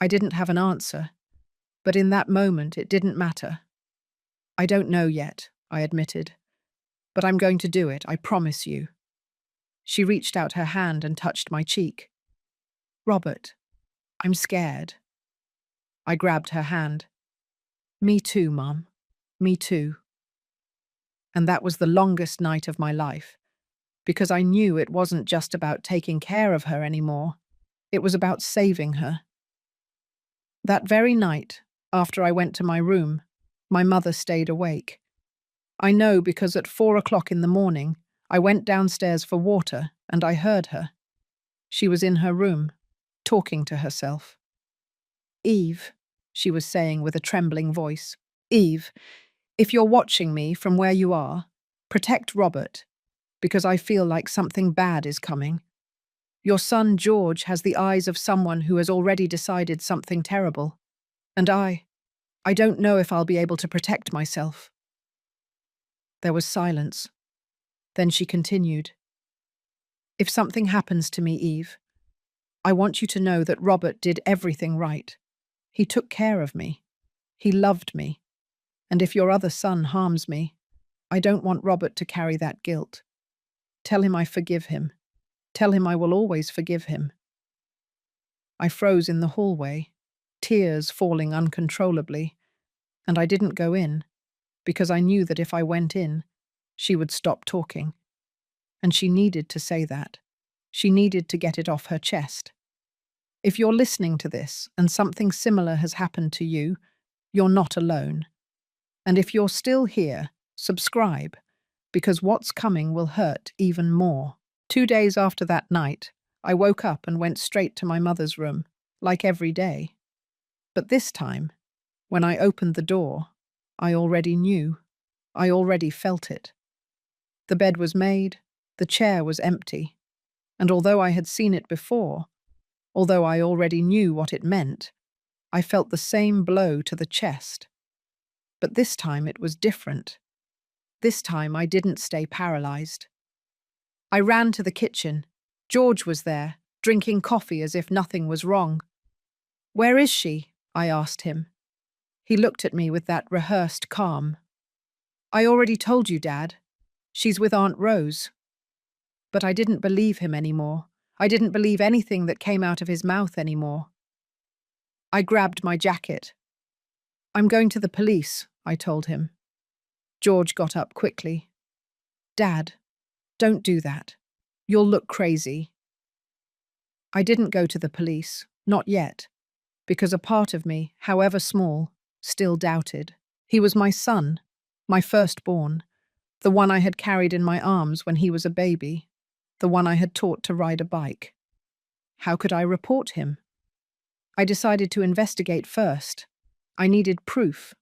I didn't have an answer, but in that moment it didn't matter. "I don't know yet," I admitted, "but I'm going to do it, I promise you." She reached out her hand and touched my cheek. "Robert, I'm scared." I grabbed her hand. "Me too, Mum. Me too." And that was the longest night of my life, because I knew it wasn't just about taking care of her anymore. It was about saving her. That very night, after I went to my room, my mother stayed awake. I know because at 4 o'clock in the morning, I went downstairs for water and I heard her. She was in her room, talking to herself. "Eve," she was saying with a trembling voice, "Eve, if you're watching me from where you are, protect Robert, because I feel like something bad is coming. Your son George has the eyes of someone who has already decided something terrible. And I don't know if I'll be able to protect myself." There was silence. Then she continued, "If something happens to me, Eve, I want you to know that Robert did everything right. He took care of me. He loved me. And if your other son harms me, I don't want Robert to carry that guilt. Tell him I forgive him. Tell him I will always forgive him." I froze in the hallway, tears falling uncontrollably, and I didn't go in, because I knew that if I went in, she would stop talking. And she needed to say that. She needed to get it off her chest. If you're listening to this and something similar has happened to you, you're not alone. And if you're still here, subscribe, because what's coming will hurt even more. 2 days after that night, I woke up and went straight to my mother's room, like every day. But this time, when I opened the door, I already knew. I already felt it. The bed was made, the chair was empty, and although I had seen it before, although I already knew what it meant, I felt the same blow to the chest. But this time it was different. This time I didn't stay paralyzed. I ran to the kitchen. George was there, drinking coffee as if nothing was wrong. "Where is she?" I asked him. He looked at me with that rehearsed calm. "I already told you, Dad. She's with Aunt Rose." But I didn't believe him anymore. I didn't believe anything that came out of his mouth anymore. I grabbed my jacket. "I'm going to the police," I told him. George got up quickly. "Dad, don't do that. You'll look crazy." I didn't go to the police, not yet, because a part of me, however small, still doubted. He was my son, my firstborn, the one I had carried in my arms when he was a baby, the one I had taught to ride a bike. How could I report him? I decided to investigate first. I needed proof.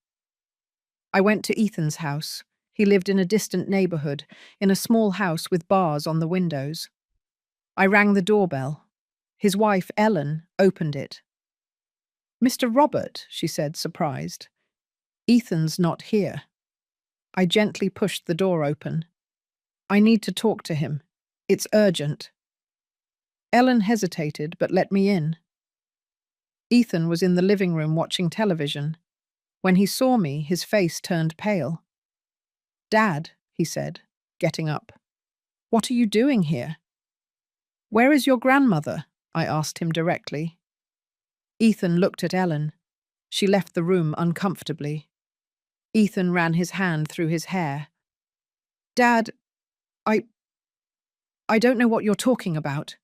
I went to Ethan's house. He lived in a distant neighborhood, in a small house with bars on the windows. I rang the doorbell. His wife, Ellen, opened it. "Mr. Robert," she said, surprised. "Ethan's not here." I gently pushed the door open. "I need to talk to him. It's urgent." Ellen hesitated, but let me in. Ethan was in the living room watching television. When he saw me, his face turned pale. "Dad," he said, getting up. "What are you doing here?" "Where is your grandmother?" I asked him directly. Ethan looked at Ellen. She left the room uncomfortably. Ethan ran his hand through his hair. "Dad, I don't know what you're talking about."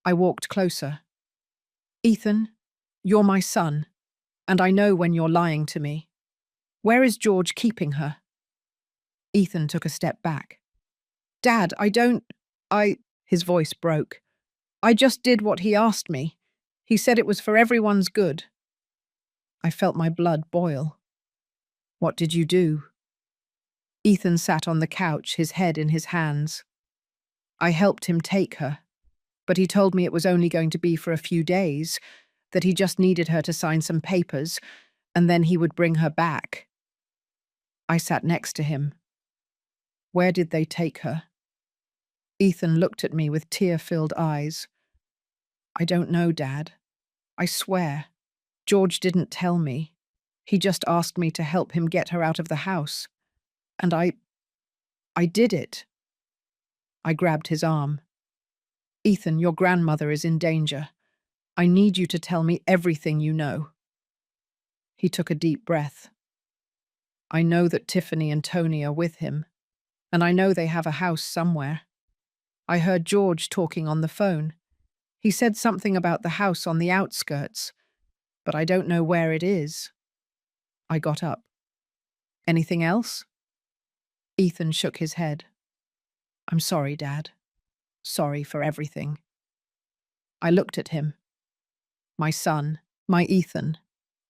I walked closer. "Ethan, you're my son, and I know when you're lying to me. Where is George keeping her?" Ethan took a step back. "Dad, His voice broke. "I just did what he asked me. He said it was for everyone's good." I felt my blood boil. "What did you do?" Ethan sat on the couch, his head in his hands. "I helped him take her, but he told me it was only going to be for a few days, that he just needed her to sign some papers, and then he would bring her back." I sat next to him. "Where did they take her?" Ethan looked at me with tear-filled eyes. "I don't know, Dad. I swear. George didn't tell me. He just asked me to help him get her out of the house. And I did it." I grabbed his arm. "Ethan, your grandmother is in danger. I need you to tell me everything you know." He took a deep breath. "I know that Tiffany and Tony are with him, and I know they have a house somewhere. I heard George talking on the phone. He said something about the house on the outskirts, but I don't know where it is." I got up. "Anything else?" Ethan shook his head. "I'm sorry, Dad. Sorry for everything." I looked at him. My son, my Ethan,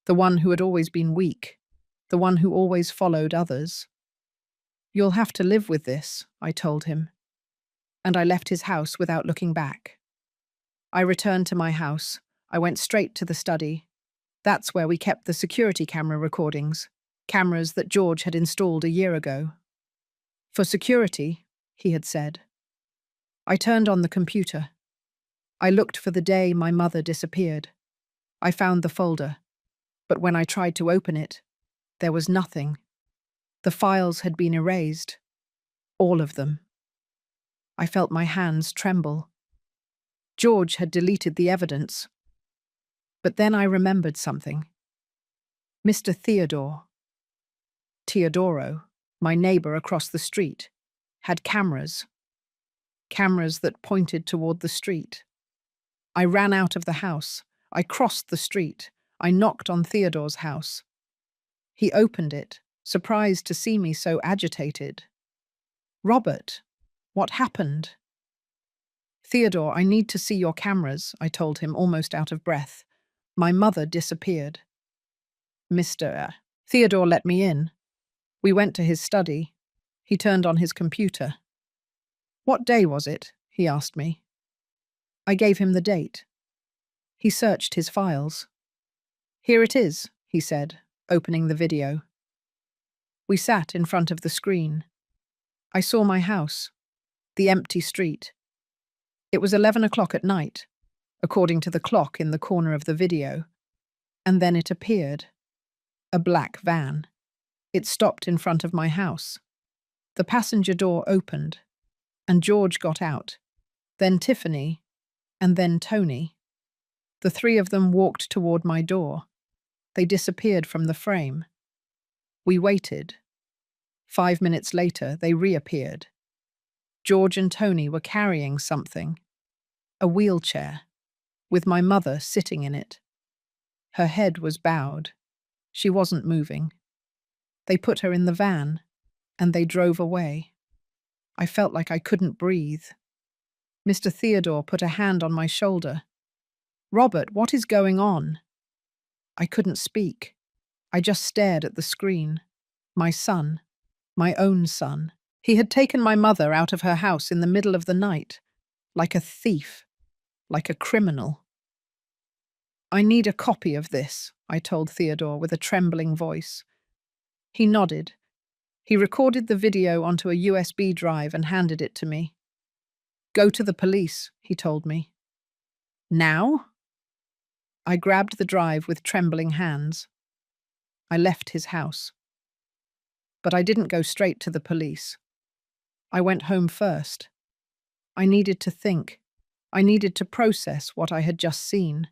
the one who had always been weak, the one who always followed others. "You'll have to live with this," I told him. And I left his house without looking back. I returned to my house. I went straight to the study. That's where we kept the security camera recordings, cameras that George had installed a year ago. "For security," he had said. I turned on the computer. I looked for the day my mother disappeared. I found the folder, but when I tried to open it, there was nothing. The files had been erased. All of them. I felt my hands tremble. George had deleted the evidence. But then I remembered something. Mr. Teodoro, my neighbor across the street, had cameras. cameras that pointed toward the street. I ran out of the house. I crossed the street. I knocked on Theodore's house. He opened it, surprised to see me so agitated. "Robert, what happened?" "Theodore, I need to see your cameras," I told him, almost out of breath. "My mother disappeared." Mr. Theodore let me in. We went to his study. He turned on his computer. "What day was it?" he asked me. I gave him the date. He searched his files. "Here it is," he said, opening the video. We sat in front of the screen. I saw my house, the empty street. It was 11 o'clock at night, according to the clock in the corner of the video. And then it appeared. A black van. It stopped in front of my house. The passenger door opened, and George got out, then Tiffany, and then Tony. The three of them walked toward my door. They disappeared from the frame. We waited. 5 minutes later, they reappeared. George and Tony were carrying something. A wheelchair, with my mother sitting in it. Her head was bowed. She wasn't moving. They put her in the van, and they drove away. I felt like I couldn't breathe. Mr. Theodore put a hand on my shoulder. "Robert, what is going on?" I couldn't speak. I just stared at the screen. My son. My own son. He had taken my mother out of her house in the middle of the night, like a thief, like a criminal. "I need a copy of this," I told Theodore with a trembling voice. He nodded. He recorded the video onto a USB drive and handed it to me. "Go to the police," he told me. "Now?" I grabbed the drive with trembling hands. I left his house. But I didn't go straight to the police. I went home first. I needed to think. I needed to process what I had just seen.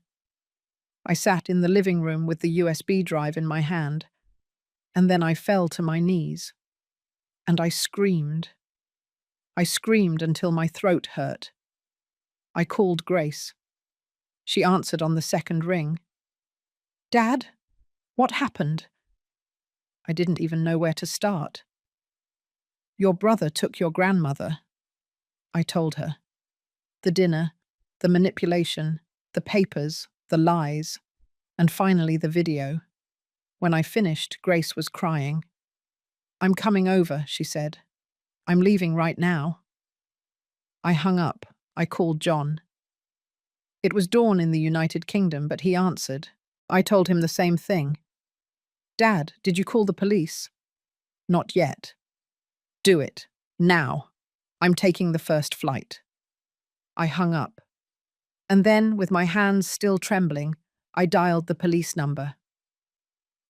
I sat in the living room with the USB drive in my hand, and then I fell to my knees. And I screamed. I screamed until my throat hurt. I called Grace. She answered on the second ring. "Dad, what happened?" I didn't even know where to start. "Your brother took your grandmother," I told her. The dinner, the manipulation, the papers, the lies, and finally the video. When I finished, Grace was crying. "I'm coming over," she said. "I'm leaving right now." I hung up. I called John. It was dawn in the United Kingdom, but he answered. I told him the same thing. "Dad, did you call the police?" "Not yet." "Do it. Now. I'm taking the first flight." I hung up. And then, with my hands still trembling, I dialed the police number.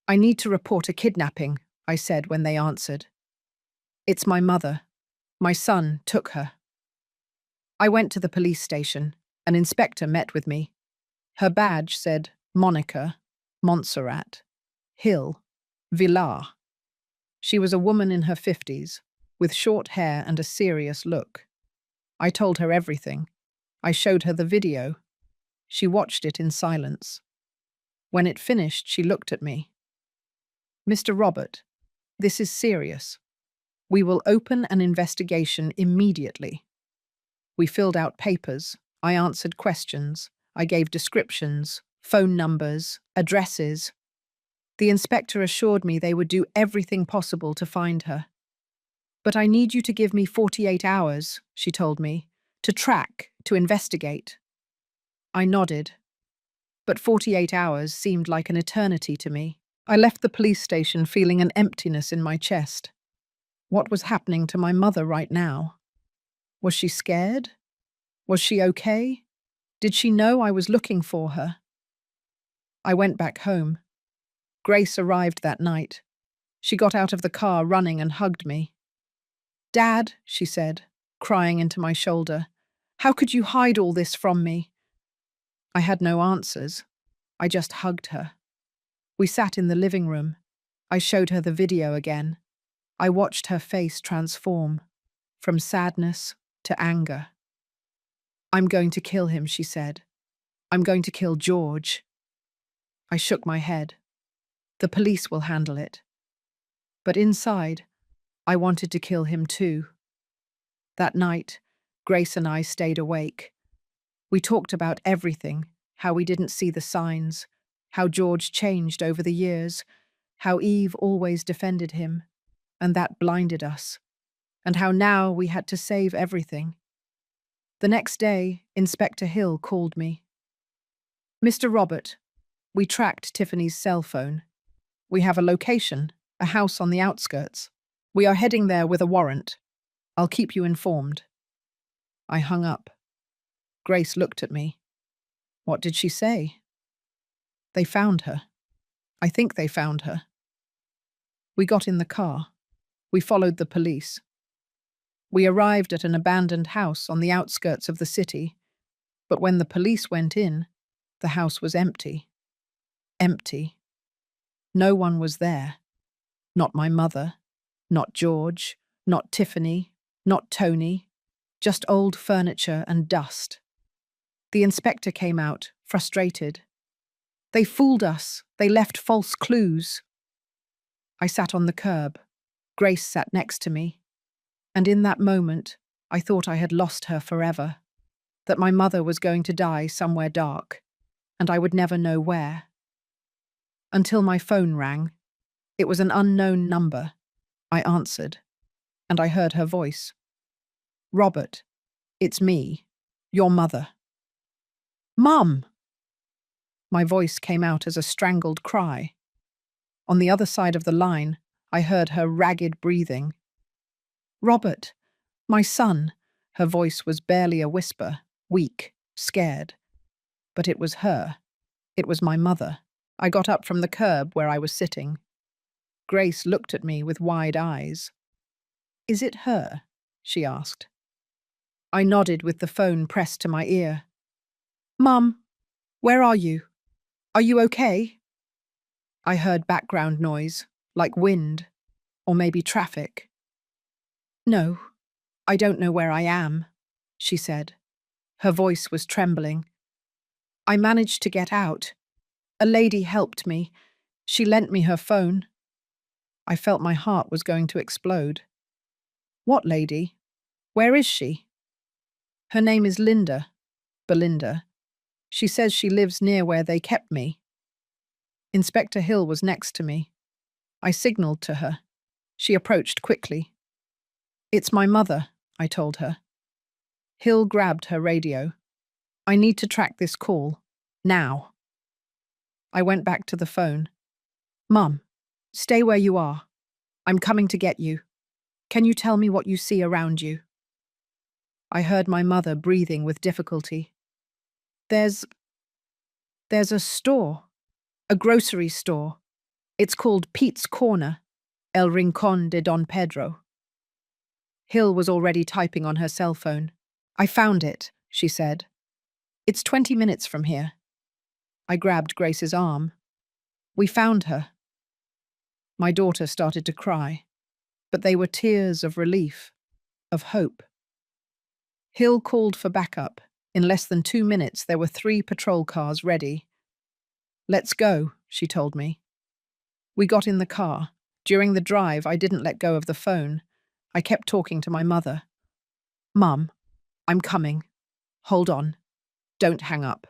"I need to report a kidnapping," I said when they answered. "It's my mother. My son took her." I went to the police station. An inspector met with me. Her badge said Monica, Montserrat, Hill, Villar. She was a woman in her 50s, with short hair and a serious look. I told her everything. I showed her the video. She watched it in silence. When it finished, she looked at me. "Mr. Robert, this is serious. We will open an investigation immediately." We filled out papers. I answered questions. I gave descriptions, phone numbers, addresses. The inspector assured me they would do everything possible to find her. "But I need you to give me 48 hours, she told me, "to track, to investigate." I nodded. But 48 hours seemed like an eternity to me. I left the police station feeling an emptiness in my chest. What was happening to my mother right now? Was she scared? Was she okay? Did she know I was looking for her? I went back home. Grace arrived that night. She got out of the car running and hugged me. "Dad," she said, crying into my shoulder, "how could you hide all this from me?" I had no answers. I just hugged her. We sat in the living room. I showed her the video again. I watched her face transform, from sadness to anger. I'm going to kill him, she said. I'm going to kill George. I shook my head. The police will handle it. But inside, I wanted to kill him too. That night, Grace and I stayed awake. We talked about everything, how we didn't see the signs, how George changed over the years, how Eve always defended him, and that blinded us, and how now we had to save everything. The next day, Inspector Hill called me. Mr. Robert, we tracked Tiffany's cell phone. We have a location, a house on the outskirts. We are heading there with a warrant. I'll keep you informed. I hung up. Grace looked at me. What did she say? They found her. I think they found her. We got in the car. We followed the police. We arrived at an abandoned house on the outskirts of the city, but when the police went in, the house was empty. Empty. No one was there. Not my mother, not George, not Tiffany, not Tony, just old furniture and dust. The inspector came out, frustrated. They fooled us. They left false clues. I sat on the curb. Grace sat next to me. And in that moment, I thought I had lost her forever, that my mother was going to die somewhere dark, and I would never know where. Until my phone rang. It was an unknown number. I answered, and I heard her voice. Robert, it's me, your mother. Mum! My voice came out as a strangled cry. On the other side of the line, I heard her ragged breathing. Robert, my son. Her voice was barely a whisper, weak, scared. But it was her. It was my mother. I got up from the curb where I was sitting. Grace looked at me with wide eyes. Is it her? She asked. I nodded with the phone pressed to my ear. Mum, where are you? Are you okay? I heard background noise, like wind, or maybe traffic. No, I don't know where I am, she said. Her voice was trembling. I managed to get out. A lady helped me. She lent me her phone. I felt my heart was going to explode. What lady? Where is she? Her name is Linda. Belinda. She says she lives near where they kept me. Inspector Hill was next to me. I signaled to her. She approached quickly. It's my mother, I told her. Hill grabbed her radio. I need to track this call. Now. I went back to the phone. Mum, stay where you are. I'm coming to get you. Can you tell me what you see around you? I heard my mother breathing with difficulty. There's a store, a grocery store. It's called Pete's Corner, El Rincón de Don Pedro. Hill was already typing on her cell phone. I found it, she said. It's 20 minutes from here. I grabbed Grace's arm. We found her. My daughter started to cry, but they were tears of relief, of hope. Hill called for backup. In less than 2 minutes, there were 3 patrol cars ready. Let's go, she told me. We got in the car. During the drive, I didn't let go of the phone. I kept talking to my mother. Mum, I'm coming. Hold on. Don't hang up.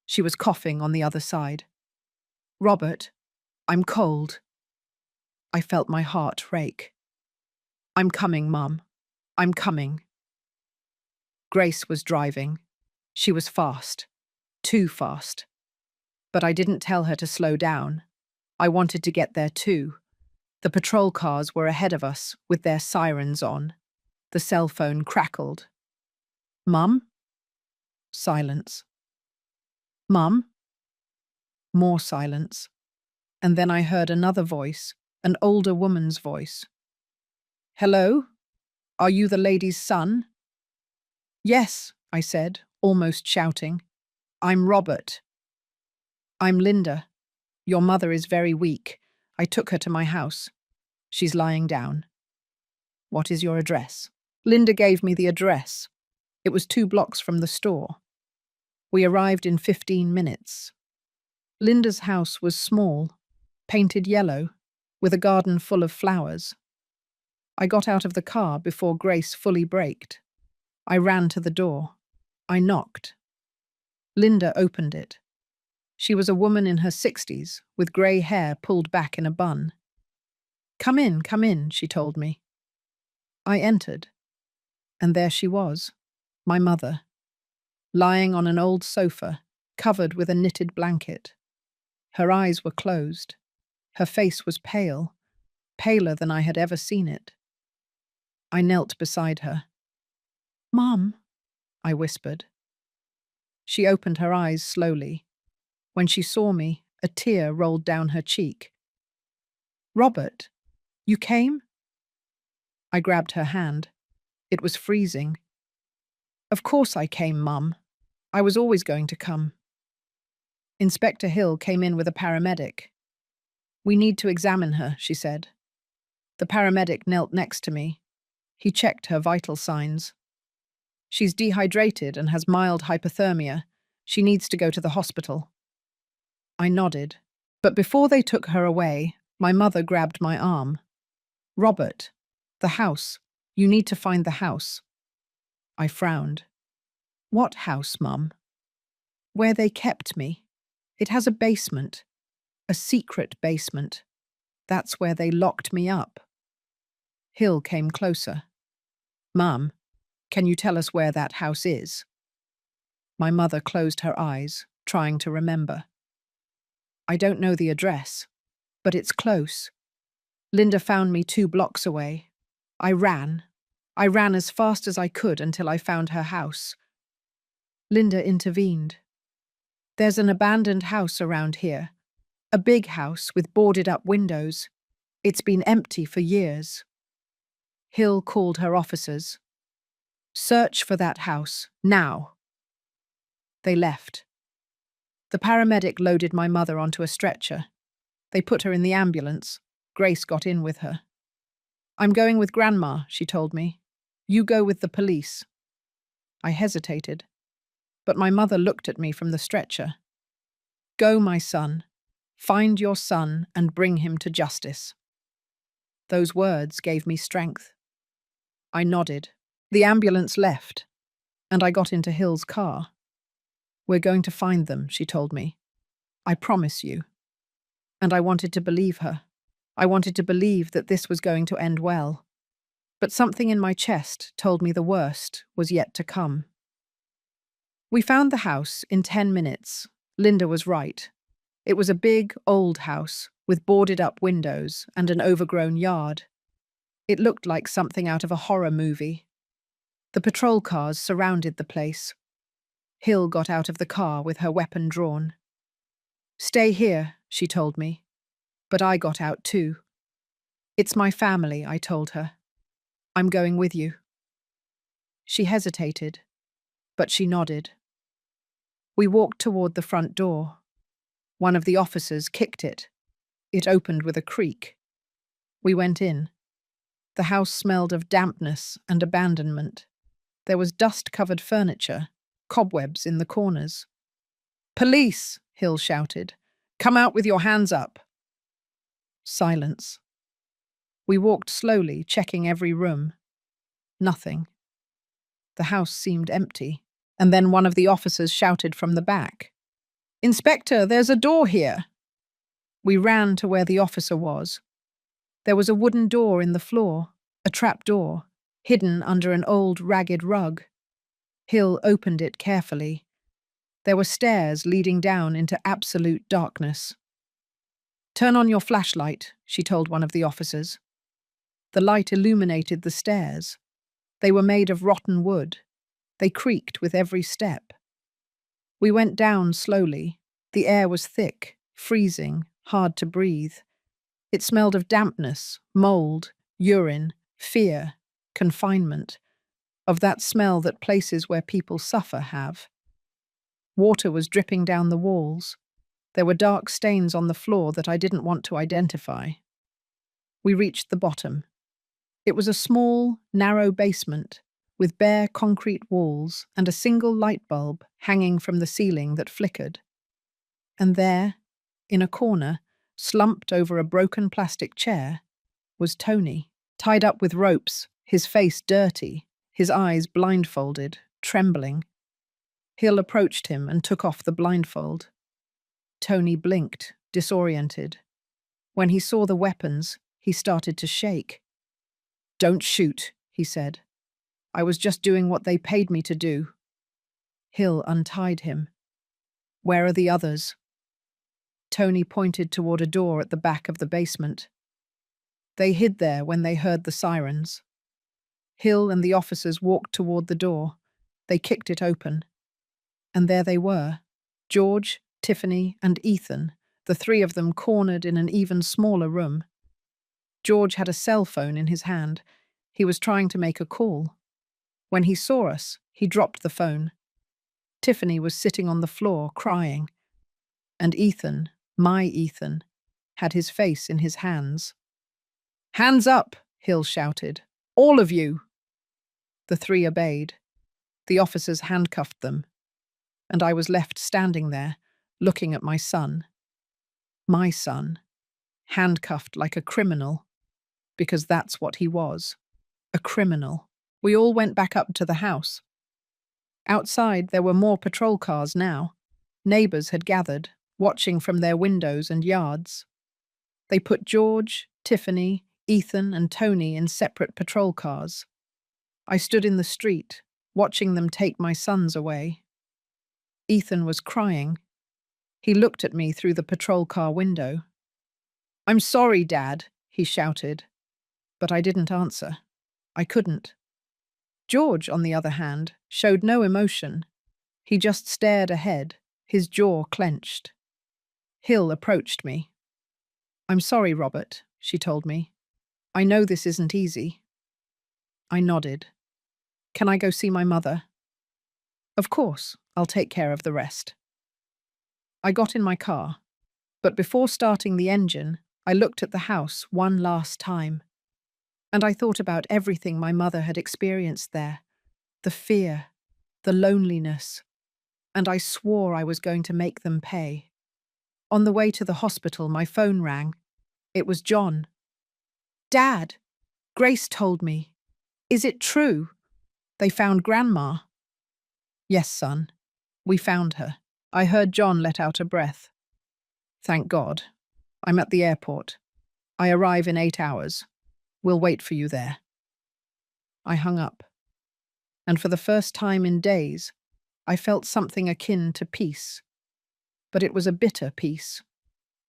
She was coughing on the other side. Robert, I'm cold. I felt my heart rake. I'm coming, Mum. I'm coming. Grace was driving. She was fast. Too fast. But I didn't tell her to slow down. I wanted to get there too. The patrol cars were ahead of us, with their sirens on. The cell phone crackled. Mum? Silence. Mum? More silence. And then I heard another voice, an older woman's voice. Hello? Are you the lady's son? Yes, I said, almost shouting. I'm Robert. I'm Linda. Your mother is very weak. I took her to my house. She's lying down. What is your address? Linda gave me the address. It was 2 blocks from the store. We arrived in 15 minutes. Linda's house was small, painted yellow, with a garden full of flowers. I got out of the car before Grace fully braked. I ran to the door. I knocked. Linda opened it. She was a woman in her 60s, with grey hair pulled back in a bun. Come in, she told me. I entered, and there she was, my mother, lying on an old sofa, covered with a knitted blanket. Her eyes were closed. Her face was pale, paler than I had ever seen it. I knelt beside her. "Mom," I whispered. She opened her eyes slowly. When she saw me, a tear rolled down her cheek. "Robert, you came?" I grabbed her hand. It was freezing. "Of course I came, Mum. I was always going to come." Inspector Hill came in with a paramedic. "We need to examine her," she said. The paramedic knelt next to me. He checked her vital signs. "She's dehydrated and has mild hypothermia. She needs to go to the hospital." I nodded, but before they took her away, my mother grabbed my arm. "Robert, the house. You need to find the house." I frowned. "What house, Mum?" "Where they kept me. It has a basement. A secret basement. That's where they locked me up." Hill came closer. "Mum, can you tell us where that house is?" My mother closed her eyes, trying to remember. "I don't know the address, but it's close. Linda found me 2 blocks away. I ran. I ran as fast as I could until I found her house." Linda intervened. "There's an abandoned house around here. A big house with boarded-up windows. It's been empty for years." Hill called her officers. "Search for that house, now." They left. The paramedic loaded my mother onto a stretcher. They put her in the ambulance. Grace got in with her. "I'm going with Grandma," she told me. "You go with the police." I hesitated, but my mother looked at me from the stretcher. "Go, my son. Find your son and bring him to justice." Those words gave me strength. I nodded. The ambulance left, and I got into Hill's car. "We're going to find them," she told me. "I promise you." And I wanted to believe her. I wanted to believe that this was going to end well. But something in my chest told me the worst was yet to come. We found the house in 10 minutes. Linda was right. It was a big, old house with boarded-up windows and an overgrown yard. It looked like something out of a horror movie. The patrol cars surrounded the place. Hill got out of the car with her weapon drawn. "Stay here," she told me. But I got out too. "It's my family," I told her. "I'm going with you." She hesitated, but she nodded. We walked toward the front door. One of the officers kicked it. It opened with a creak. We went in. The house smelled of dampness and abandonment. There was dust-covered furniture, cobwebs in the corners. "Police!" Hill shouted. "Come out with your hands up!" Silence. We walked slowly, checking every room. Nothing. The house seemed empty, and then one of the officers shouted from the back, "Inspector, there's a door here!" We ran to where the officer was. There was a wooden door in the floor, a trap door, hidden under an old, ragged rug. Hill opened it carefully. There were stairs leading down into absolute darkness. "Turn on your flashlight," she told one of the officers. The light illuminated the stairs. They were made of rotten wood. They creaked with every step. We went down slowly. The air was thick, freezing, hard to breathe. It smelled of dampness, mold, urine, fear, confinement, of that smell that places where people suffer have. Water was dripping down the walls. There were dark stains on the floor that I didn't want to identify. We reached the bottom. It was a small, narrow basement, with bare concrete walls and a single light bulb hanging from the ceiling that flickered. And there, in a corner, slumped over a broken plastic chair, was Tony, tied up with ropes, his face dirty, his eyes blindfolded, trembling. Hill approached him and took off the blindfold. Tony blinked, disoriented. When he saw the weapons, he started to shake. "Don't shoot," he said. "I was just doing what they paid me to do." Hill untied him. "Where are the others?" Tony pointed toward a door at the back of the basement. "They hid there when they heard the sirens." Hill and the officers walked toward the door. They kicked it open. And there they were, George, Tiffany, and Ethan, the three of them cornered in an even smaller room. George had a cell phone in his hand. He was trying to make a call. When he saw us, he dropped the phone. Tiffany was sitting on the floor, crying. And Ethan, my Ethan, had his face in his hands. "Hands up!" Hill shouted. "All of you!" The three obeyed. The officers handcuffed them, and I was left standing there, looking at my son, handcuffed like a criminal, because that's what he was, a criminal. We all went back up to the house. Outside, there were more patrol cars now. Neighbors had gathered, watching from their windows and yards. They put George, Tiffany, Ethan, and Tony in separate patrol cars. I stood in the street, watching them take my sons away. Ethan was crying. He looked at me through the patrol car window. "I'm sorry, Dad," he shouted. But I didn't answer. I couldn't. George, on the other hand, showed no emotion. He just stared ahead, his jaw clenched. Hill approached me. "I'm sorry, Robert," she told me. "I know this isn't easy." I nodded. "Can I go see my mother?" "Of course, I'll take care of the rest." I got in my car, but before starting the engine, I looked at the house one last time. And I thought about everything my mother had experienced there, the fear, the loneliness, and I swore I was going to make them pay. On the way to the hospital, my phone rang. It was John. "Dad, Grace told me. Is it true? They found Grandma." "Yes, son. We found her." I heard John let out a breath. "Thank God. I'm at the airport. I arrive in 8 hours. We'll wait for you there." I hung up. And for the first time in days, I felt something akin to peace. But it was a bitter peace.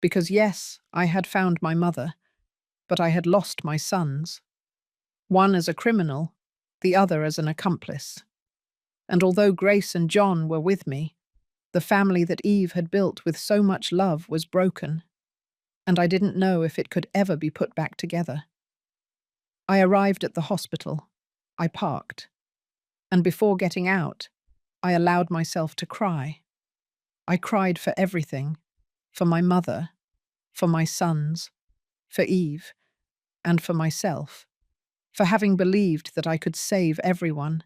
Because yes, I had found my mother, but I had lost my sons. One as a criminal, the other as an accomplice. And although Grace and John were with me, the family that Eve had built with so much love was broken, and I didn't know if it could ever be put back together. I arrived at the hospital. I parked. And before getting out, I allowed myself to cry. I cried for everything, for my mother, for my sons, for Eve, and for myself, for having believed that I could save everyone,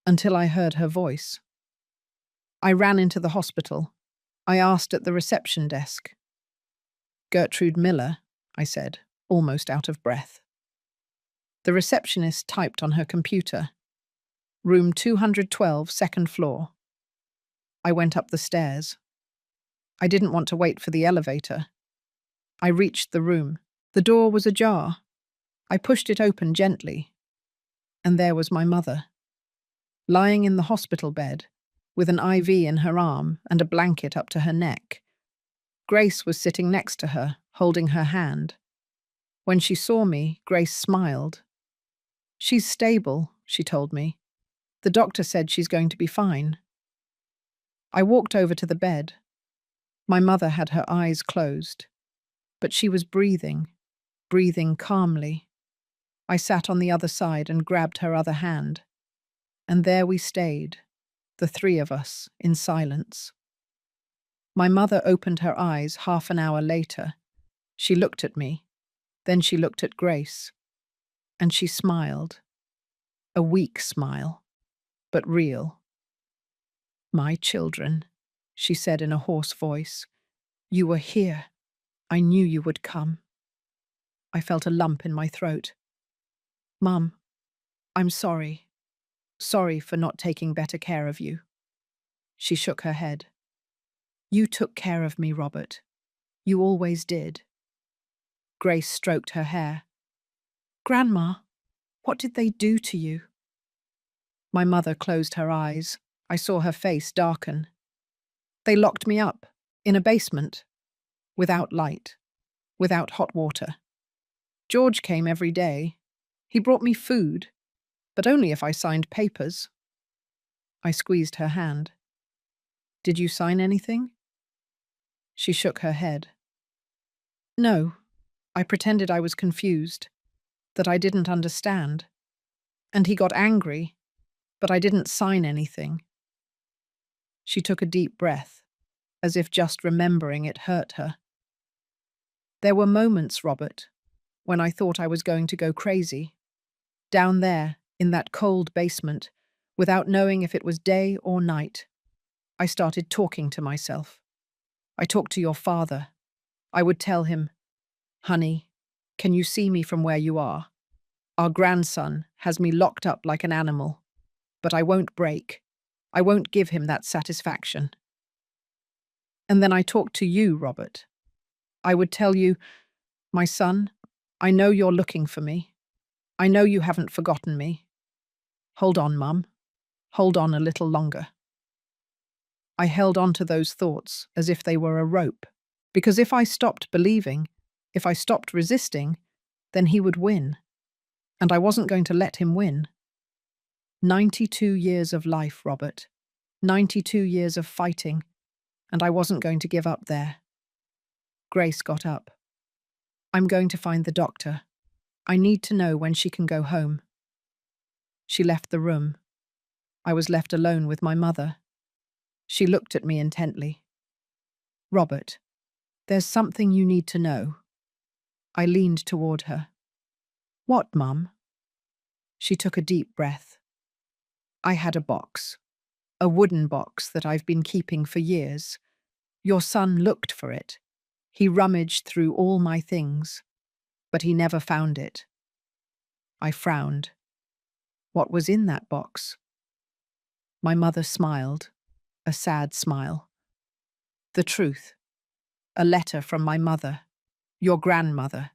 until I heard her voice. I ran into the hospital. I asked at the reception desk. "Gertrude Miller," I said, almost out of breath. The receptionist typed on her computer. "Room 212, second floor." I went up the stairs. I didn't want to wait for the elevator. I reached the room. The door was ajar. I pushed it open gently. And there was my mother, lying in the hospital bed, with an IV in her arm and a blanket up to her neck. Grace was sitting next to her, holding her hand. When she saw me, Grace smiled. "She's stable," she told me. "The doctor said she's going to be fine." I walked over to the bed. My mother had her eyes closed, but she was breathing calmly. I sat on the other side and grabbed her other hand. And there we stayed, the three of us, in silence. My mother opened her eyes half an hour later. She looked at me. Then she looked at Grace. And she smiled. a weak smile, but real. "My children," she said in a hoarse voice. "You were here. I knew you would come." I felt a lump in my throat. "Mum, I'm sorry. Sorry for not taking better care of you." She shook her head. "You took care of me, Robert. You always did." Grace stroked her hair. "Grandma, what did they do to you?" My mother closed her eyes. I saw her face darken. "They locked me up, in a basement, without light, without hot water. George came every day. He brought me food, but only if I signed papers." I squeezed her hand. "Did you sign anything?" She shook her head. "No, I pretended I was confused, that I didn't understand. And he got angry, but I didn't sign anything." She took a deep breath, as if just remembering it hurt her. "There were moments, Robert, when I thought I was going to go crazy. Down there, in that cold basement, without knowing if it was day or night. I started talking to myself. I talked to your father. I would tell him, 'Honey, can you see me from where you are? Our grandson has me locked up like an animal, but I won't break. I won't give him that satisfaction.' And then I talked to you, Robert. I would tell you, 'My son, I know you're looking for me. I know you haven't forgotten me. Hold on, Mum. Hold on a little longer.' I held on to those thoughts as if they were a rope, because if I stopped believing, if I stopped resisting, then he would win. And I wasn't going to let him win. 92 years of life, Robert. 92 years of fighting, and I wasn't going to give up there." Grace got up. "I'm going to find the doctor. I need to know when she can go home." She left the room. I was left alone with my mother. She looked at me intently. "Robert, there's something you need to know." I leaned toward her. "What, Mum?" She took a deep breath. "I had a box. A wooden box that I've been keeping for years. Your son looked for it. He rummaged through all my things, but he never found it." I frowned. What was in that box? My mother smiled, a sad smile. "The truth. A letter from my mother, your grandmother.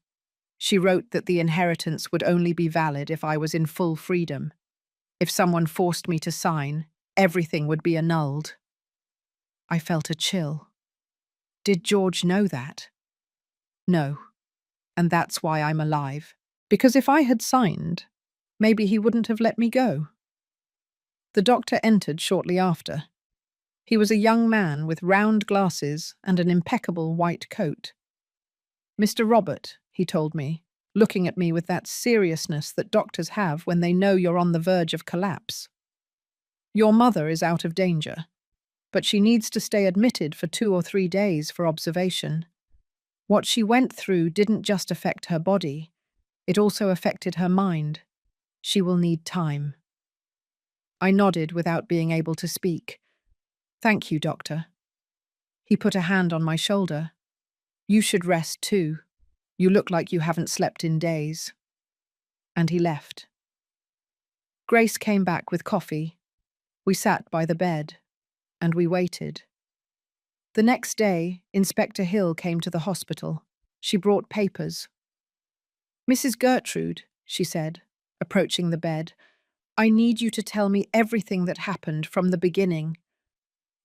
She wrote that the inheritance would only be valid if I was in full freedom. If someone forced me to sign, everything would be annulled." I felt a chill. Did George know that? No. And that's why I'm alive. Because if I had signed, maybe he wouldn't have let me go. The doctor entered shortly after. He was a young man with round glasses and an impeccable white coat. "Mr. Robert," he told me, looking at me with that seriousness that doctors have when they know you're on the verge of collapse. "Your mother is out of danger, but she needs to stay admitted for 2 or 3 days for observation. What she went through didn't just affect her body, it also affected her mind. She will need time." I nodded without being able to speak. "Thank you, doctor." He put a hand on my shoulder. "You should rest too. You look like you haven't slept in days." And he left. Grace came back with coffee. We sat by the bed, and we waited. The next day, Inspector Hill came to the hospital. She brought papers. "Mrs. Gertrude," she said, approaching the bed, "I need you to tell me everything that happened from the beginning."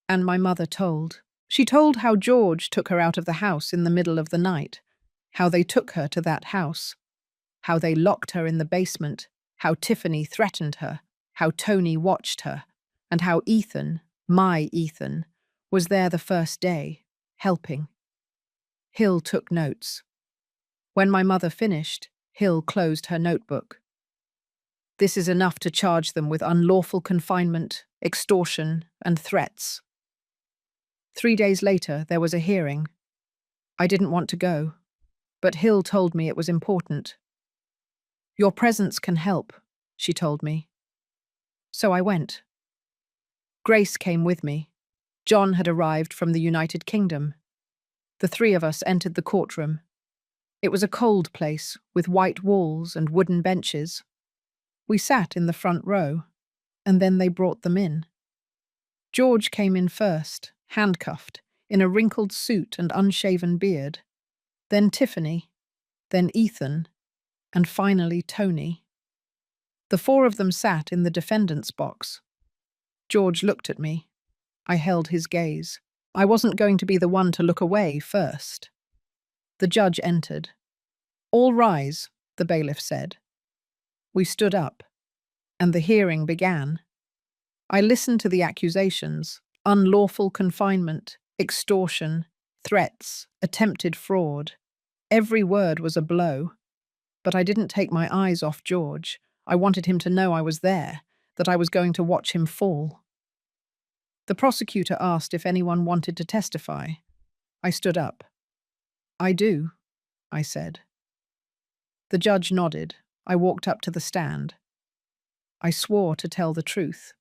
And my mother told. She told how George took her out of the house in the middle of the night, how they took her to that house, how they locked her in the basement, how Tiffany threatened her, how Tony watched her, and how Ethan, my Ethan, was there the first day, helping. Hill took notes. When my mother finished, Hill closed her notebook. "This is enough to charge them with unlawful confinement, extortion, and threats." 3 days later, there was a hearing. I didn't want to go, but Hill told me it was important. "Your presence can help," she told me. So I went. Grace came with me. John had arrived from the United Kingdom. The three of us entered the courtroom. It was a cold place, with white walls and wooden benches. We sat in the front row, and then they brought them in. George came in first, handcuffed, in a wrinkled suit and unshaven beard. Then Tiffany, then Ethan, and finally Tony. The four of them sat in the defendant's box. George looked at me. I held his gaze. I wasn't going to be the one to look away first. The judge entered. "All rise," the bailiff said. We stood up, and the hearing began. I listened to the accusations: unlawful confinement, extortion, threats, attempted fraud. Every word was a blow. But I didn't take my eyes off George. I wanted him to know I was there, that I was going to watch him fall. The prosecutor asked if anyone wanted to testify. I stood up. "I do," I said. The judge nodded. I walked up to the stand. I swore to tell the truth.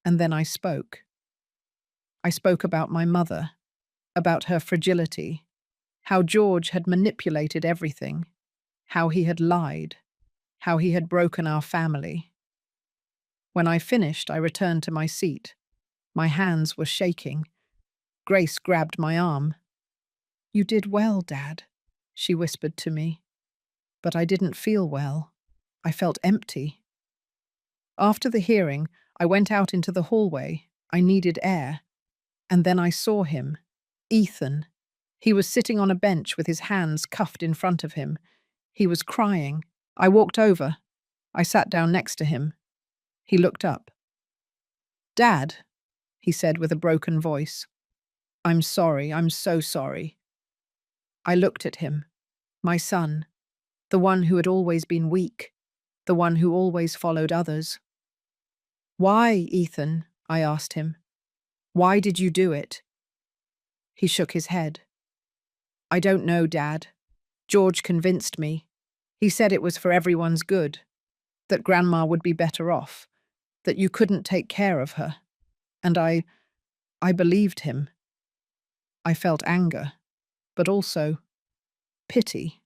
And then I spoke. I spoke about my mother, about her fragility, how George had manipulated everything, how he had lied, how he had broken our family. When I finished, I returned to my seat. My hands were shaking. Grace grabbed my arm. "You did well, Dad," she whispered to me. But I didn't feel well. I felt empty. After the hearing, I went out into the hallway. I needed air. And then I saw him, Ethan. He was sitting on a bench with his hands cuffed in front of him. He was crying. I walked over. I sat down next to him. He looked up. "Dad," he said with a broken voice. "I'm sorry, I'm so sorry." I looked at him. My son, the one who had always been weak, the one who always followed others. "Why, Ethan?" I asked him. "Why did you do it?" He shook his head. "I don't know, Dad. George convinced me. He said it was for everyone's good, that Grandma would be better off, that you couldn't take care of her. And I believed him." I felt anger, but also pity.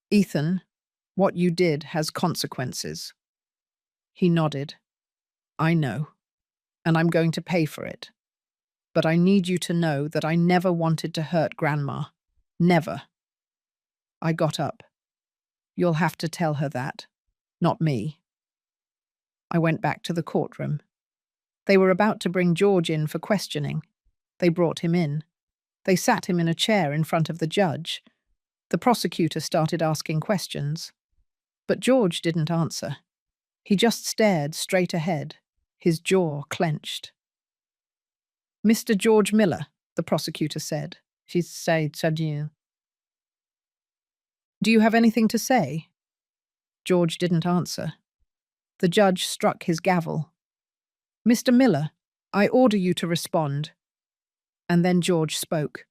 "Ethan, what you did has consequences." He nodded. "I know, and I'm going to pay for it. But I need you to know that I never wanted to hurt Grandma. Never." I got up. "You'll have to tell her that, not me." I went back to the courtroom. They were about to bring George in for questioning. They brought him in. They sat him in a chair in front of the judge. The prosecutor started asking questions. But George didn't answer. He just stared straight ahead, his jaw clenched. "Mr. George Miller," the prosecutor said. She said, "Do you have anything to say?" George didn't answer. The judge struck his gavel. "Mr. Miller, I order you to respond." And then George spoke.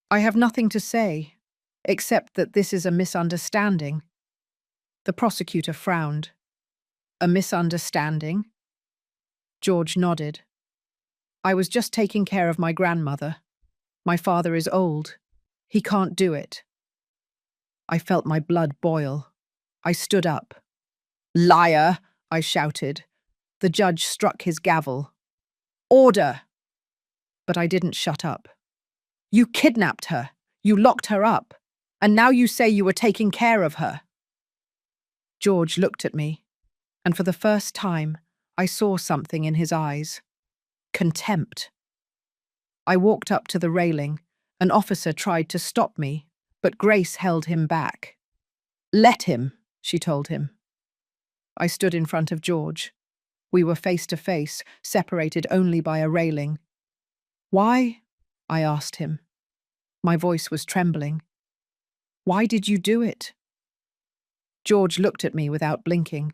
"I have nothing to say, except that this is a misunderstanding." The prosecutor frowned. "A misunderstanding?" George nodded. "I was just taking care of my grandmother. My father is old. He can't do it." I felt my blood boil. I stood up. "Liar!" I shouted. The judge struck his gavel. "Order!" But I didn't shut up. "You kidnapped her. You locked her up. And now you say you were taking care of her." George looked at me, and for the first time, I saw something in his eyes. Contempt. I walked up to the railing. An officer tried to stop me, but Grace held him back. "Let him," she told him. I stood in front of George. We were face to face, separated only by a railing. "Why?" I asked him. My voice was trembling. "Why did you do it?" George looked at me without blinking.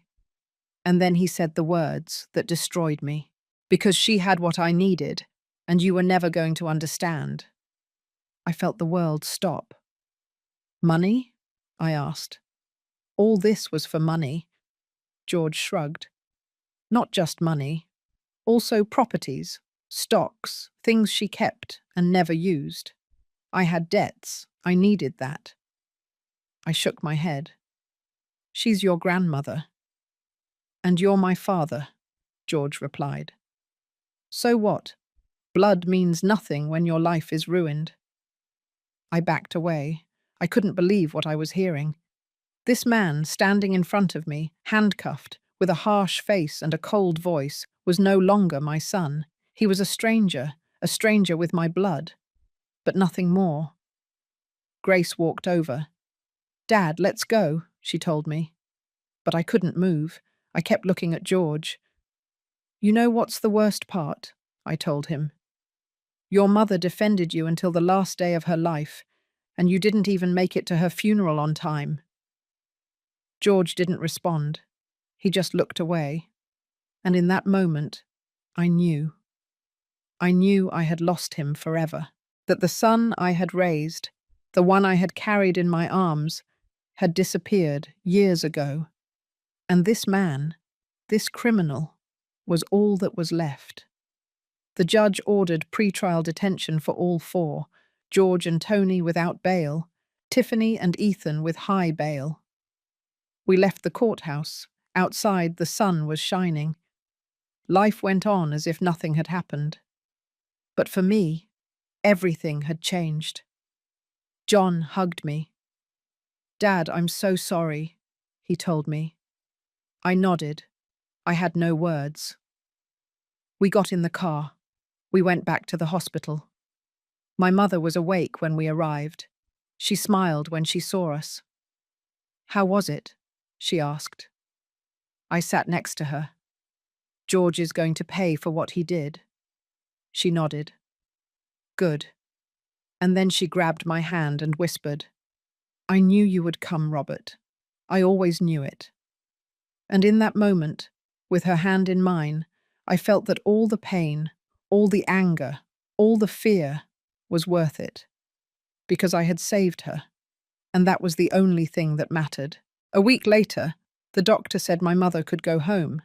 And then he said the words that destroyed me. "Because she had what I needed, and you were never going to understand." I felt the world stop. "Money?" I asked. "All this was for money." George shrugged. Not just money, also properties, stocks, things she kept and never used. I had debts. I needed that. I shook my head. She's your grandmother. And you're my father, George replied. So what? Blood means nothing when your life is ruined. I backed away. I couldn't believe what I was hearing. This man, standing in front of me, handcuffed, with a harsh face and a cold voice, was no longer my son. He was a stranger with my blood, but nothing more. Grace walked over. "Dad, let's go," she told me. But I couldn't move. I kept looking at George. "You know what's the worst part?" I told him. "Your mother defended you until the last day of her life, and you didn't even make it to her funeral on time." George didn't respond. He just looked away. And in that moment, I knew. I knew I had lost him forever. That the son I had raised, the one I had carried in my arms, had disappeared years ago. And this man, this criminal, was all that was left. The judge ordered pre-trial detention for all four, George and Tony without bail, Tiffany and Ethan with high bail. We left the courthouse. Outside, the sun was shining. Life went on as if nothing had happened. But for me, everything had changed. John hugged me. "Dad, I'm so sorry," he told me. I nodded. I had no words. We got in the car. We went back to the hospital. My mother was awake when we arrived. She smiled when she saw us. "How was it?" she asked. I sat next to her. "George is going to pay for what he did." She nodded. "Good." And then she grabbed my hand and whispered, "I knew you would come, Robert. I always knew it." And in that moment, with her hand in mine, I felt that all the pain, all the anger, all the fear was worth it. Because I had saved her. And that was the only thing that mattered. A week later, the doctor said my mother could go home.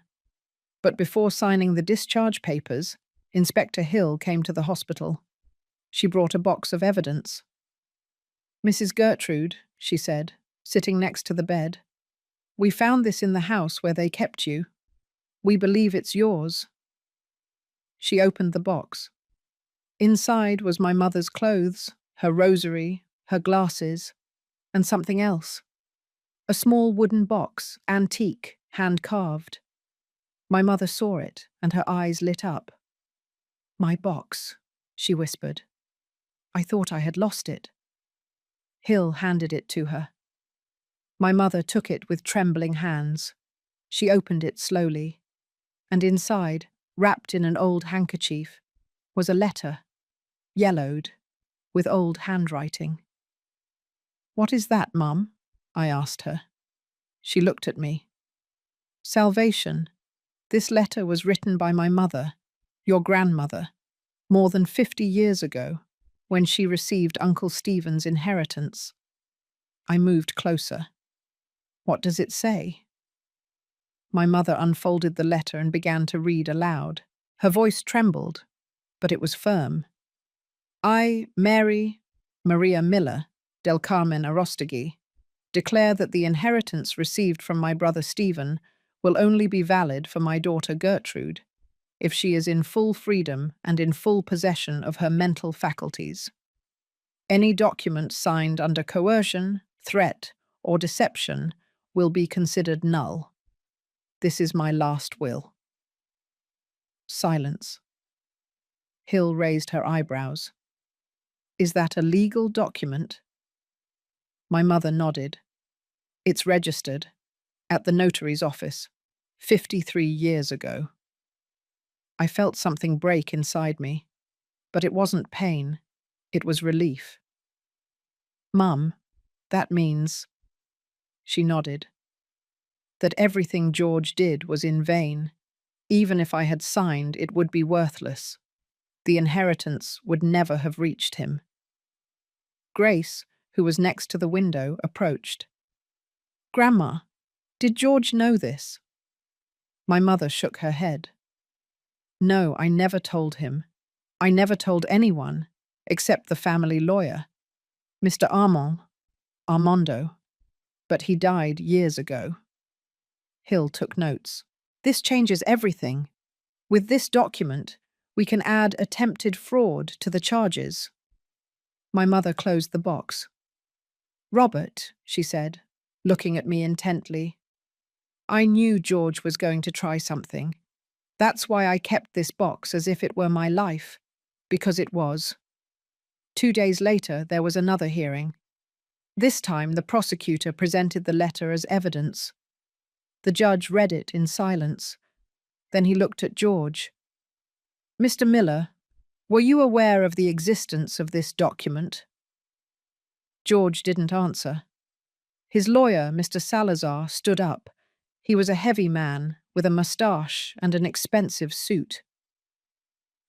But before signing the discharge papers, Inspector Hill came to the hospital. She brought a box of evidence. "Mrs. Gertrude," she said, sitting next to the bed, "we found this in the house where they kept you. We believe it's yours." She opened the box. Inside was my mother's clothes, her rosary, her glasses, and something else. A small wooden box, antique, hand-carved. My mother saw it, and her eyes lit up. "My box," she whispered. "I thought I had lost it." Hill handed it to her. My mother took it with trembling hands. She opened it slowly, and inside, wrapped in an old handkerchief, was a letter, yellowed, with old handwriting. "What is that, Mum?" I asked her. She looked at me. "Salvation. This letter was written by my mother, your grandmother, more than 50 years ago, when she received Uncle Stephen's inheritance." I moved closer. "What does it say?" My mother unfolded the letter and began to read aloud. Her voice trembled, but it was firm. "I, Mary Maria Miller, del Carmen Arostegui, declare that the inheritance received from my brother Stephen will only be valid for my daughter Gertrude if she is in full freedom and in full possession of her mental faculties. Any document signed under coercion, threat, or deception will be considered null. This is my last will." Silence. Hill raised her eyebrows. "Is that a legal document?" My mother nodded. "It's registered at the notary's office 53 years ago." I felt something break inside me, but it wasn't pain, it was relief. "Mum, that means—" She nodded. "That everything George did was in vain. Even if I had signed, it would be worthless. The inheritance would never have reached him." Grace, who was next to the window, approached. "Grandma, did George know this?" My mother shook her head. No, I never told him. I never told anyone, except the family lawyer, Mr. Armando, but he died years ago. Hill took notes. This changes everything. With this document, we can add attempted fraud to the charges. My mother closed the box. Robert, she said, looking at me intently, I knew George was going to try something. That's why I kept this box as if it were my life, because it was. 2 days later, there was another hearing. This time, the prosecutor presented the letter as evidence. The judge read it in silence. Then he looked at George. Mr. Miller, were you aware of the existence of this document? George didn't answer. His lawyer, Mr. Salazar, stood up. He was a heavy man, with a moustache and an expensive suit.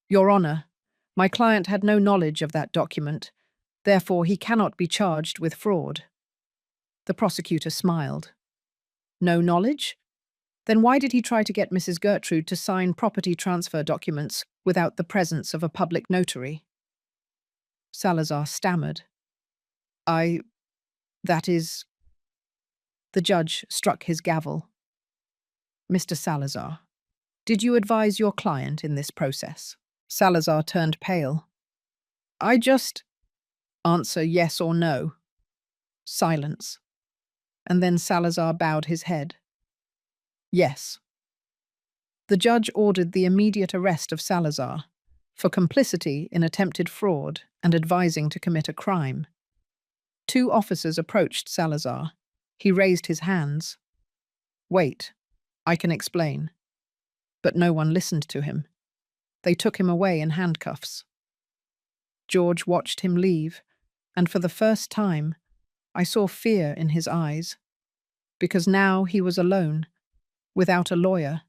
Your Honor, my client had no knowledge of that document. Therefore, he cannot be charged with fraud. The prosecutor smiled. No knowledge? Then why did he try to get Mrs. Gertrude to sign property transfer documents without the presence of a public notary? Salazar stammered. That is... The judge struck his gavel. Mr. Salazar, did you advise your client in this process? Salazar turned pale. I just... Answer yes or no. Silence. And then Salazar bowed his head. Yes. The judge ordered the immediate arrest of Salazar for complicity in attempted fraud and advising to commit a crime. 2 officers approached Salazar. He raised his hands. Wait, I can explain. But no one listened to him. They took him away in handcuffs. George watched him leave, and for the first time, I saw fear in his eyes, because now he was alone, without a lawyer,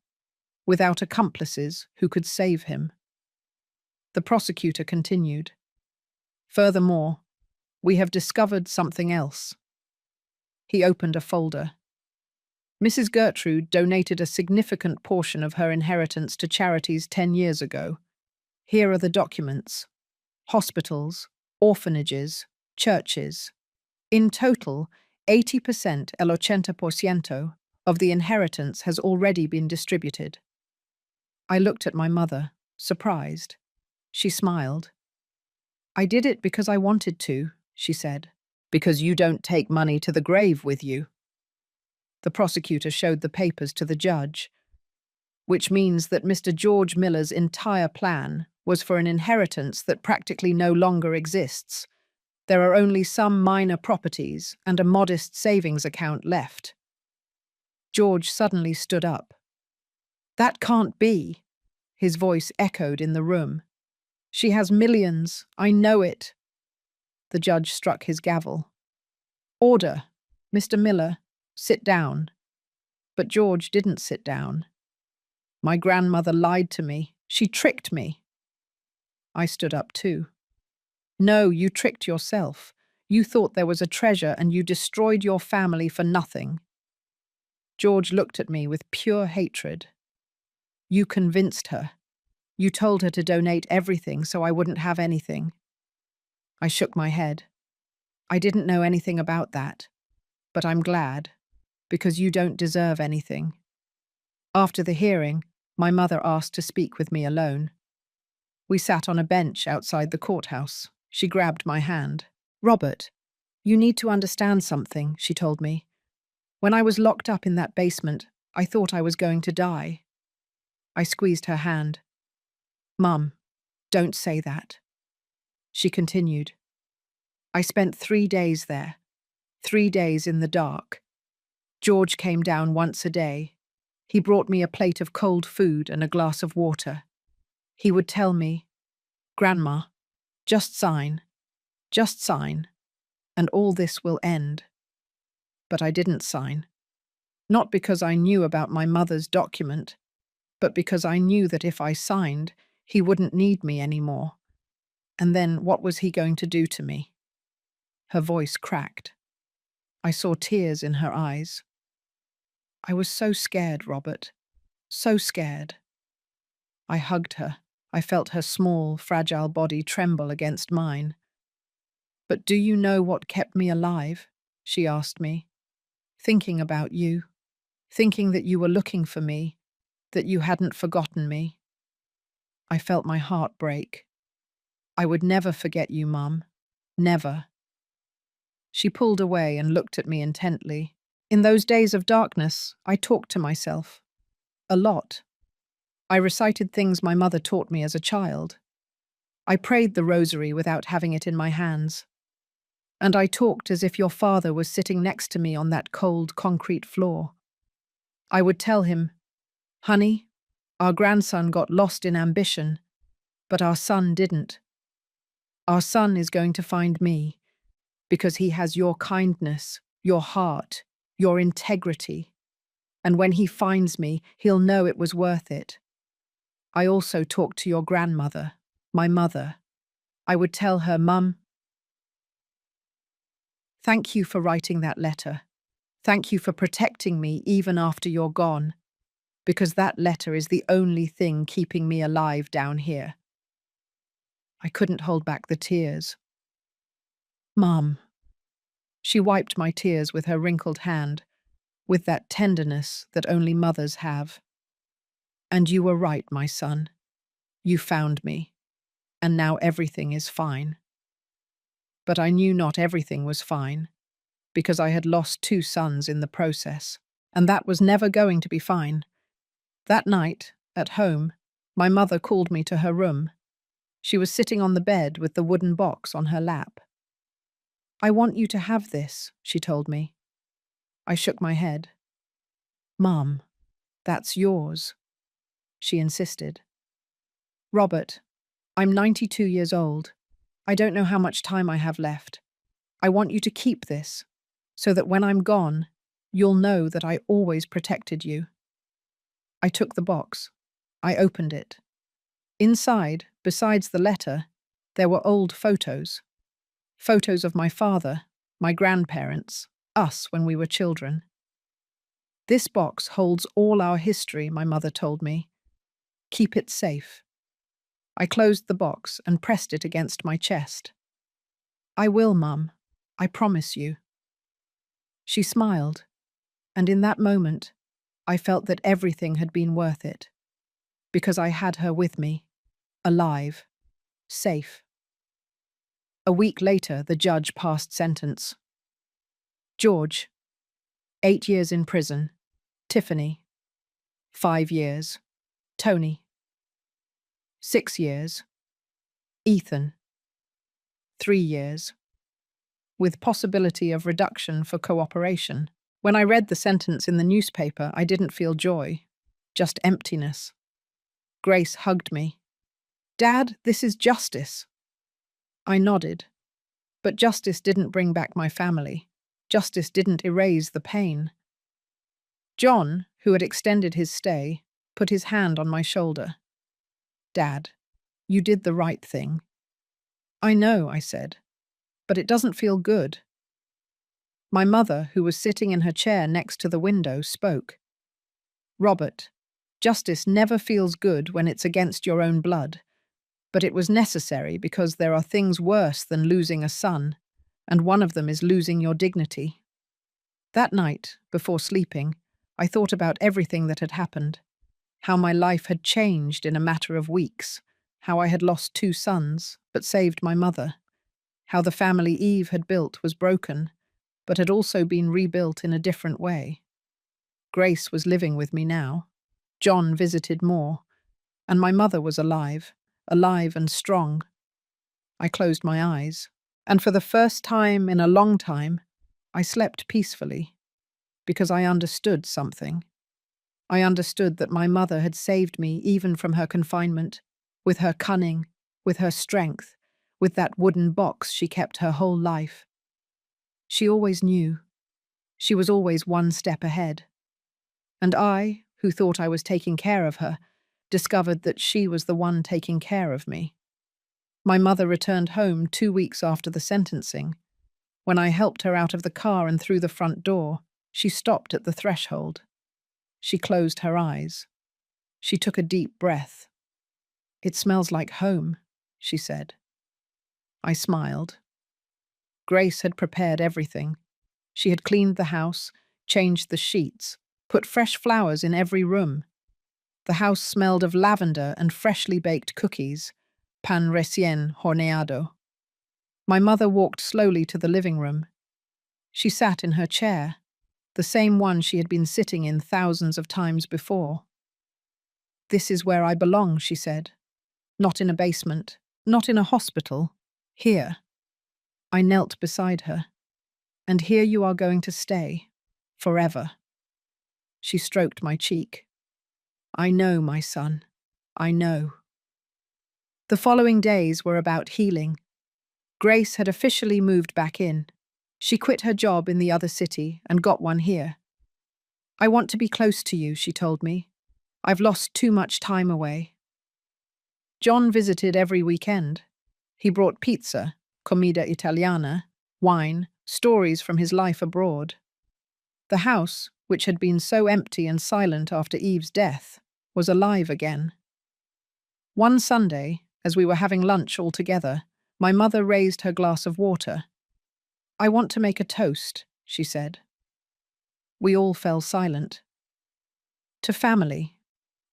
without accomplices who could save him. The prosecutor continued. Furthermore, we have discovered something else. He opened a folder. Mrs. Gertrude donated a significant portion of her inheritance to charities 10 years ago. Here are the documents. Hospitals, orphanages, churches. In total, 80%, el 80% of the inheritance has already been distributed. I looked at my mother, surprised. She smiled. I did it because I wanted to, she said. Because you don't take money to the grave with you. The prosecutor showed the papers to the judge, which means that Mr. George Miller's entire plan was for an inheritance that practically no longer exists. There are only some minor properties and a modest savings account left. George suddenly stood up. That can't be. His voice echoed in the room. She has millions, I know it. The judge struck his gavel. Order. Mr. Miller, sit down. But George didn't sit down. My grandmother lied to me. She tricked me. I stood up too. No, you tricked yourself. You thought there was a treasure and you destroyed your family for nothing. George looked at me with pure hatred. You convinced her. You told her to donate everything so I wouldn't have anything. I shook my head. I didn't know anything about that, but I'm glad, because you don't deserve anything. After the hearing, my mother asked to speak with me alone. We sat on a bench outside the courthouse. She grabbed my hand. Robert, you need to understand something, she told me. When I was locked up in that basement, I thought I was going to die. I squeezed her hand. Mum, don't say that. She continued. I spent 3 days there, 3 days in the dark. George came down once a day. He brought me a plate of cold food and a glass of water. He would tell me, Grandma, just sign, and all this will end. But I didn't sign. Not because I knew about my mother's document, but because I knew that if I signed, he wouldn't need me anymore. And then what was he going to do to me? Her voice cracked. I saw tears in her eyes. I was so scared, Robert. so scared. I hugged her. I felt her small, fragile body tremble against mine. "But do you know what kept me alive?" she asked me. "Thinking about you. Thinking that you were looking for me, that you hadn't forgotten me." I felt my heart break. "I would never forget you, Mum. Never." She pulled away and looked at me intently. In those days of darkness, I talked to myself. A lot. I recited things my mother taught me as a child. I prayed the rosary without having it in my hands. And I talked as if your father was sitting next to me on that cold concrete floor. I would tell him, "Honey, our grandson got lost in ambition, but our son didn't. Our son is going to find me because he has your kindness, your heart, your integrity. And when he finds me, he'll know it was worth it." I also talked to your grandmother, my mother. I would tell her, "Mum, thank you for writing that letter. Thank you for protecting me even after you're gone, because that letter is the only thing keeping me alive down here." I couldn't hold back the tears. "Mum." She wiped my tears with her wrinkled hand, with that tenderness that only mothers have. "And you were right, my son. You found me, and now everything is fine." But I knew not everything was fine, because I had lost 2 sons in the process, and that was never going to be fine. That night, at home, my mother called me to her room. She was sitting on the bed with the wooden box on her lap. "I want you to have this," she told me. I shook my head. "Mum, that's yours," she insisted. "Robert, I'm 92 years old. I don't know how much time I have left. I want you to keep this, so that when I'm gone, you'll know that I always protected you." I took the box. I opened it. Inside, besides the letter, there were old photos. Photos of my father, my grandparents, us when we were children. "This box holds all our history," my mother told me. "Keep it safe." I closed the box and pressed it against my chest. "I will, Mum. I promise you." She smiled, and in that moment, I felt that everything had been worth it, because I had her with me, alive, safe. A week later, the judge passed sentence. George, 8 years in prison. Tiffany, 5 years. Tony, 6 years. Ethan, 3 years. With possibility of reduction for cooperation. When I read the sentence in the newspaper, I didn't feel joy, just emptiness. Grace hugged me. "Dad, this is justice." I nodded. But justice didn't bring back my family. Justice didn't erase the pain. John, who had extended his stay, put his hand on my shoulder. "Dad, you did the right thing." "I know," I said, "but it doesn't feel good." My mother, who was sitting in her chair next to the window, spoke. "Robert, justice never feels good when it's against your own blood. But it was necessary because there are things worse than losing a son, and one of them is losing your dignity." That night, before sleeping, I thought about everything that had happened. How my life had changed in a matter of weeks. How I had lost 2 sons, but saved my mother. How the family Eve had built was broken, but had also been rebuilt in a different way. Grace was living with me now. John visited more. And my mother was alive and strong. I closed my eyes, and for the first time in a long time, I slept peacefully, because I understood something. I understood that my mother had saved me even from her confinement, with her cunning, with her strength, with that wooden box she kept her whole life. She always knew. She was always one step ahead. And I, who thought I was taking care of her, discovered that she was the one taking care of me. My mother returned home 2 weeks after the sentencing. When I helped her out of the car and through the front door, she stopped at the threshold. She closed her eyes. She took a deep breath. "It smells like home," she said. I smiled. Grace had prepared everything. She had cleaned the house, changed the sheets, put fresh flowers in every room. The house smelled of lavender and freshly baked cookies, pan recién horneado. My mother walked slowly to the living room. She sat in her chair, the same one she had been sitting in thousands of times before. "This is where I belong," she said. "Not in a basement, not in a hospital. Here." I knelt beside her. "And here you are going to stay, forever." She stroked my cheek. "I know, my son. I know." The following days were about healing. Grace had officially moved back in. She quit her job in the other city and got one here. "I want to be close to you," she told me. "I've lost too much time away." John visited every weekend. He brought pizza, comida italiana, wine, stories from his life abroad. The house, which had been so empty and silent after Eve's death, was alive again. One Sunday, as we were having lunch all together, my mother raised her glass of water. "I want to make a toast," she said. We all fell silent. "To family,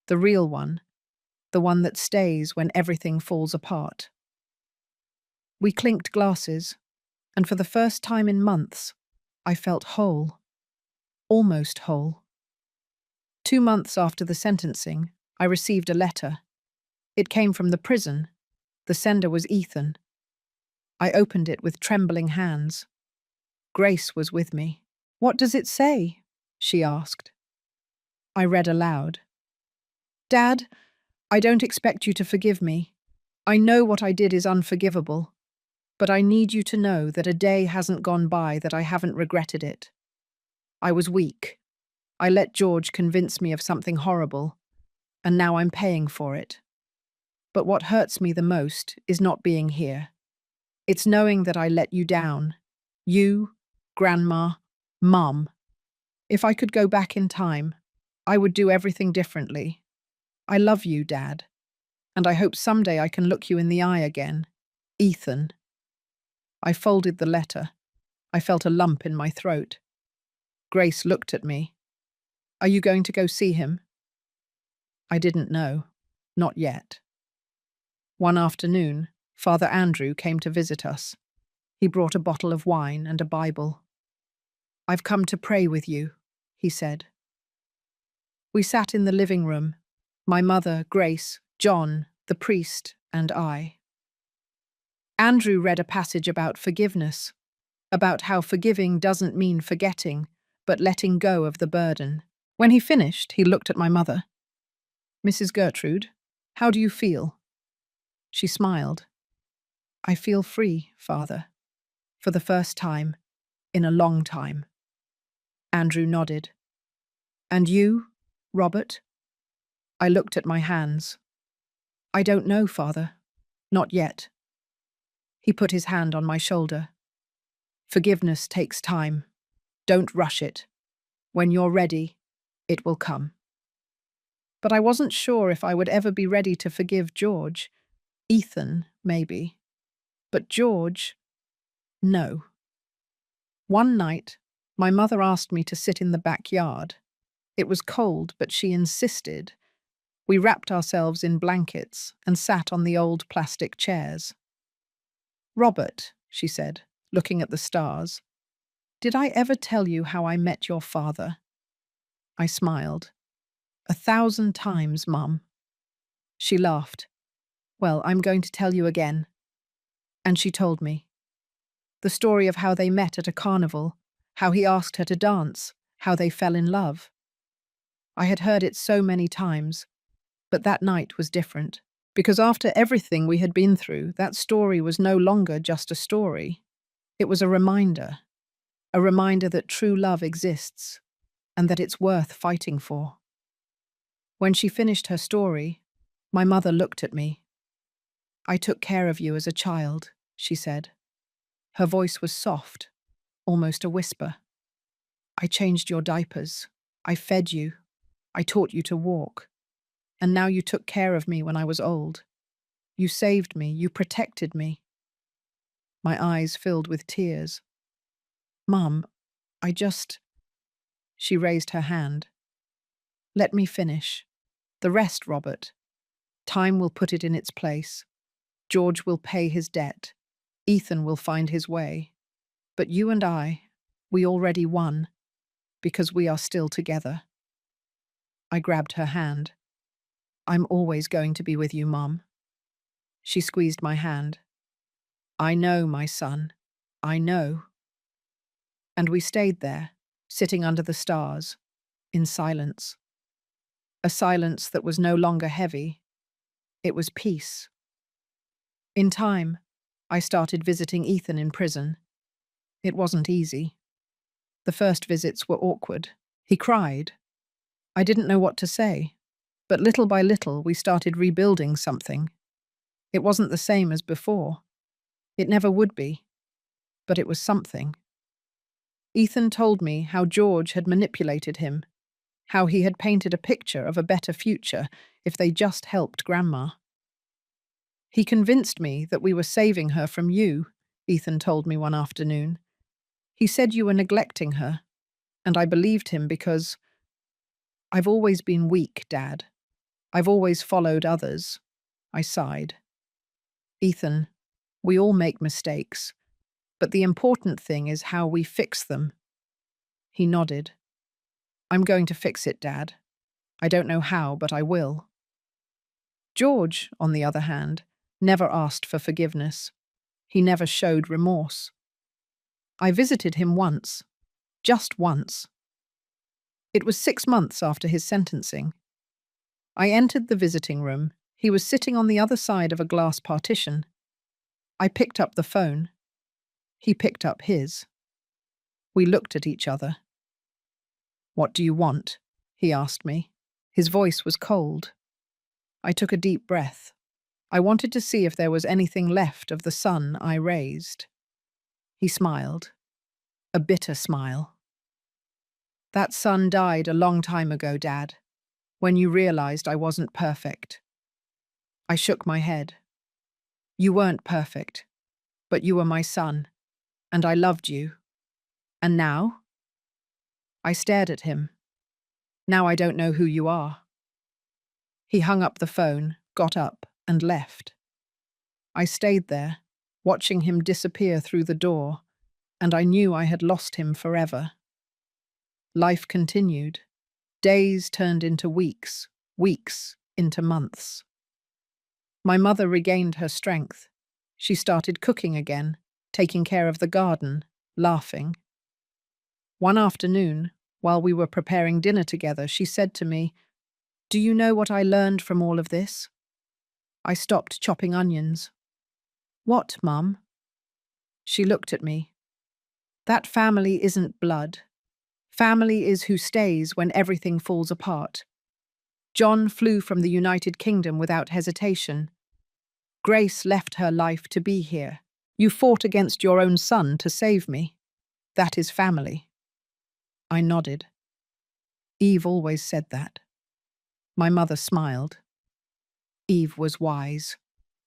the real one, the one that stays when everything falls apart." We clinked glasses, and for the first time in months, I felt whole. Almost whole. 2 months after the sentencing, I received a letter. It came from the prison. The sender was Ethan. I opened it with trembling hands. Grace was with me. "What does it say?" she asked. I read aloud. "Dad, I don't expect you to forgive me. I know what I did is unforgivable. But I need you to know that a day hasn't gone by that I haven't regretted it. I was weak. I let George convince me of something horrible, and now I'm paying for it. But what hurts me the most is not being here. It's knowing that I let you down. You, Grandma, Mum. If I could go back in time, I would do everything differently. I love you, Dad, and I hope someday I can look you in the eye again. Ethan." I folded the letter. I felt a lump in my throat. Grace looked at me. "Are you going to go see him?" I didn't know. Not yet. One afternoon, Father Andrew came to visit us. He brought a bottle of wine and a Bible. "I've come to pray with you," he said. We sat in the living room, my mother, Grace, John, the priest, and I. Andrew read a passage about forgiveness, about how forgiving doesn't mean forgetting, but letting go of the burden. When he finished, he looked at my mother. "Mrs. Gertrude, how do you feel?" She smiled. "I feel free, Father, for the first time, in a long time." Andrew nodded. "And you, Robert?" I looked at my hands. "I don't know, Father. Not yet." He put his hand on my shoulder. "Forgiveness takes time. Don't rush it. When you're ready, it will come." But I wasn't sure if I would ever be ready to forgive George. Ethan, maybe. But George, no. One night, my mother asked me to sit in the backyard. It was cold, but she insisted. We wrapped ourselves in blankets and sat on the old plastic chairs. "Robert," she said, looking at the stars, "did I ever tell you how I met your father?" I smiled. "1,000 times, Mum." She laughed. "Well, I'm going to tell you again." And she told me. The story of how they met at a carnival, how he asked her to dance, how they fell in love. I had heard it so many times, but that night was different, because after everything we had been through, that story was no longer just a story. It was a reminder that true love exists, and that it's worth fighting for. When she finished her story, my mother looked at me. "I took care of you as a child," she said. Her voice was soft, almost a whisper. "I changed your diapers. I fed you. I taught you to walk. And now you took care of me when I was old. You saved me, you protected me. My eyes filled with tears. Mum, I just... She raised her hand. Let me finish. The rest, Robert. Time will put it in its place. George will pay his debt. Ethan will find his way. But you and I, we already won, because we are still together. I grabbed her hand. I'm always going to be with you, Mum. She squeezed my hand. I know, my son. I know. And we stayed there, sitting under the stars, in silence. A silence that was no longer heavy. It was peace. In time, I started visiting Ethan in prison. It wasn't easy. The first visits were awkward. He cried. I didn't know what to say, but little by little we started rebuilding something. It wasn't the same as before. It never would be, but it was something. Ethan told me how George had manipulated him, how he had painted a picture of a better future if they just helped Grandma. He convinced me that we were saving her from you, Ethan told me one afternoon. He said you were neglecting her, and I believed him because I've always been weak, Dad. I've always followed others. I sighed. Ethan, we all make mistakes, but the important thing is how we fix them. He nodded. I'm going to fix it, Dad. I don't know how, but I will. George, on the other hand, never asked for forgiveness. He never showed remorse. I visited him once, just once. It was 6 months after his sentencing. I entered the visiting room. He was sitting on the other side of a glass partition. I picked up the phone. He picked up his. We looked at each other. What do you want? He asked me. His voice was cold. I took a deep breath. I wanted to see if there was anything left of the son I raised. He smiled. A bitter smile. That son died a long time ago, Dad, when you realized I wasn't perfect. I shook my head. You weren't perfect, but you were my son, and I loved you. And now? I stared at him. Now I don't know who you are. He hung up the phone, got up, and left. I stayed there, watching him disappear through the door, and I knew I had lost him forever. Life continued. Days turned into weeks, weeks into months. My mother regained her strength. She started cooking again, taking care of the garden, laughing. One afternoon, while we were preparing dinner together, she said to me, "Do you know what I learned from all of this?" I stopped chopping onions. What, Mum? She looked at me. That family isn't blood. Family is who stays when everything falls apart. John flew from the United Kingdom without hesitation. Grace left her life to be here. You fought against your own son to save me. That is family. I nodded. Eve always said that. My mother smiled. Eve was wise,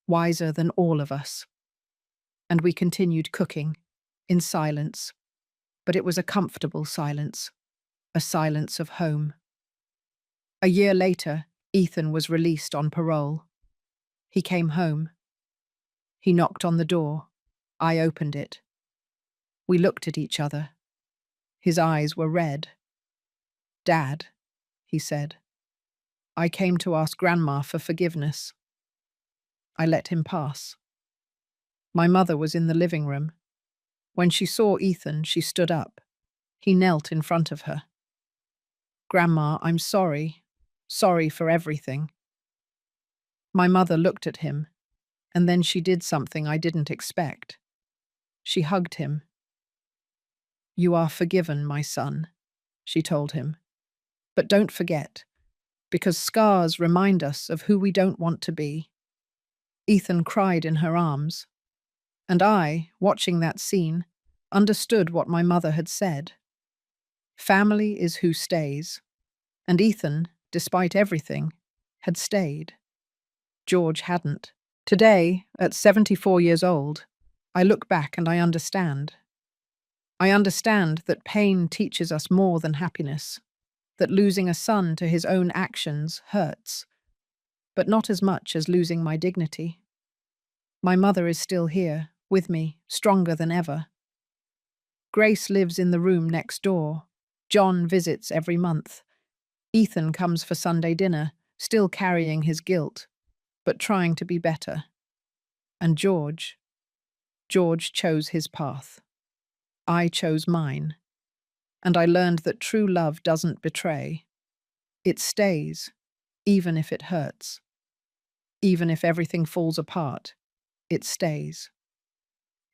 wiser than all of us. And we continued cooking, in silence. But it was a comfortable silence, a silence of home. A year later, Ethan was released on parole. He came home. He knocked on the door. I opened it. We looked at each other. His eyes were red. Dad, he said, I came to ask Grandma for forgiveness. I let him pass. My mother was in the living room. When she saw Ethan, she stood up. He knelt in front of her. Grandma, I'm sorry. Sorry for everything. My mother looked at him, and then she did something I didn't expect. She hugged him. You are forgiven, my son, she told him. But don't forget, because scars remind us of who we don't want to be. Ethan cried in her arms, and I, watching that scene, understood what my mother had said. Family is who stays, and Ethan, despite everything, had stayed. George hadn't. Today, at 74 years old, I look back and I understand. I understand that pain teaches us more than happiness, that losing a son to his own actions hurts, but not as much as losing my dignity. My mother is still here, with me, stronger than ever. Grace lives in the room next door. John visits every month. Ethan comes for Sunday dinner, still carrying his guilt, but trying to be better. And George chose his path. I chose mine. And I learned that true love doesn't betray. It stays, even if it hurts. Even if everything falls apart, it stays.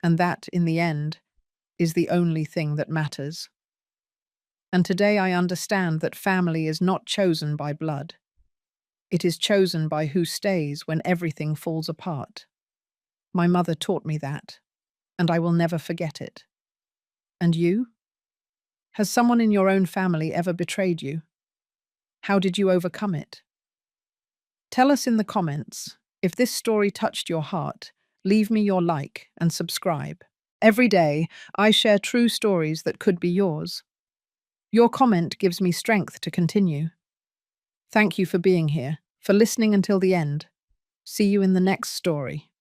And that, in the end, is the only thing that matters. And today I understand that family is not chosen by blood. It is chosen by who stays when everything falls apart. My mother taught me that, and I will never forget it. And you? Has someone in your own family ever betrayed you? How did you overcome it? Tell us in the comments. If this story touched your heart, leave me your like and subscribe. Every day, I share true stories that could be yours. Your comment gives me strength to continue. Thank you for being here, for listening until the end. See you in the next story.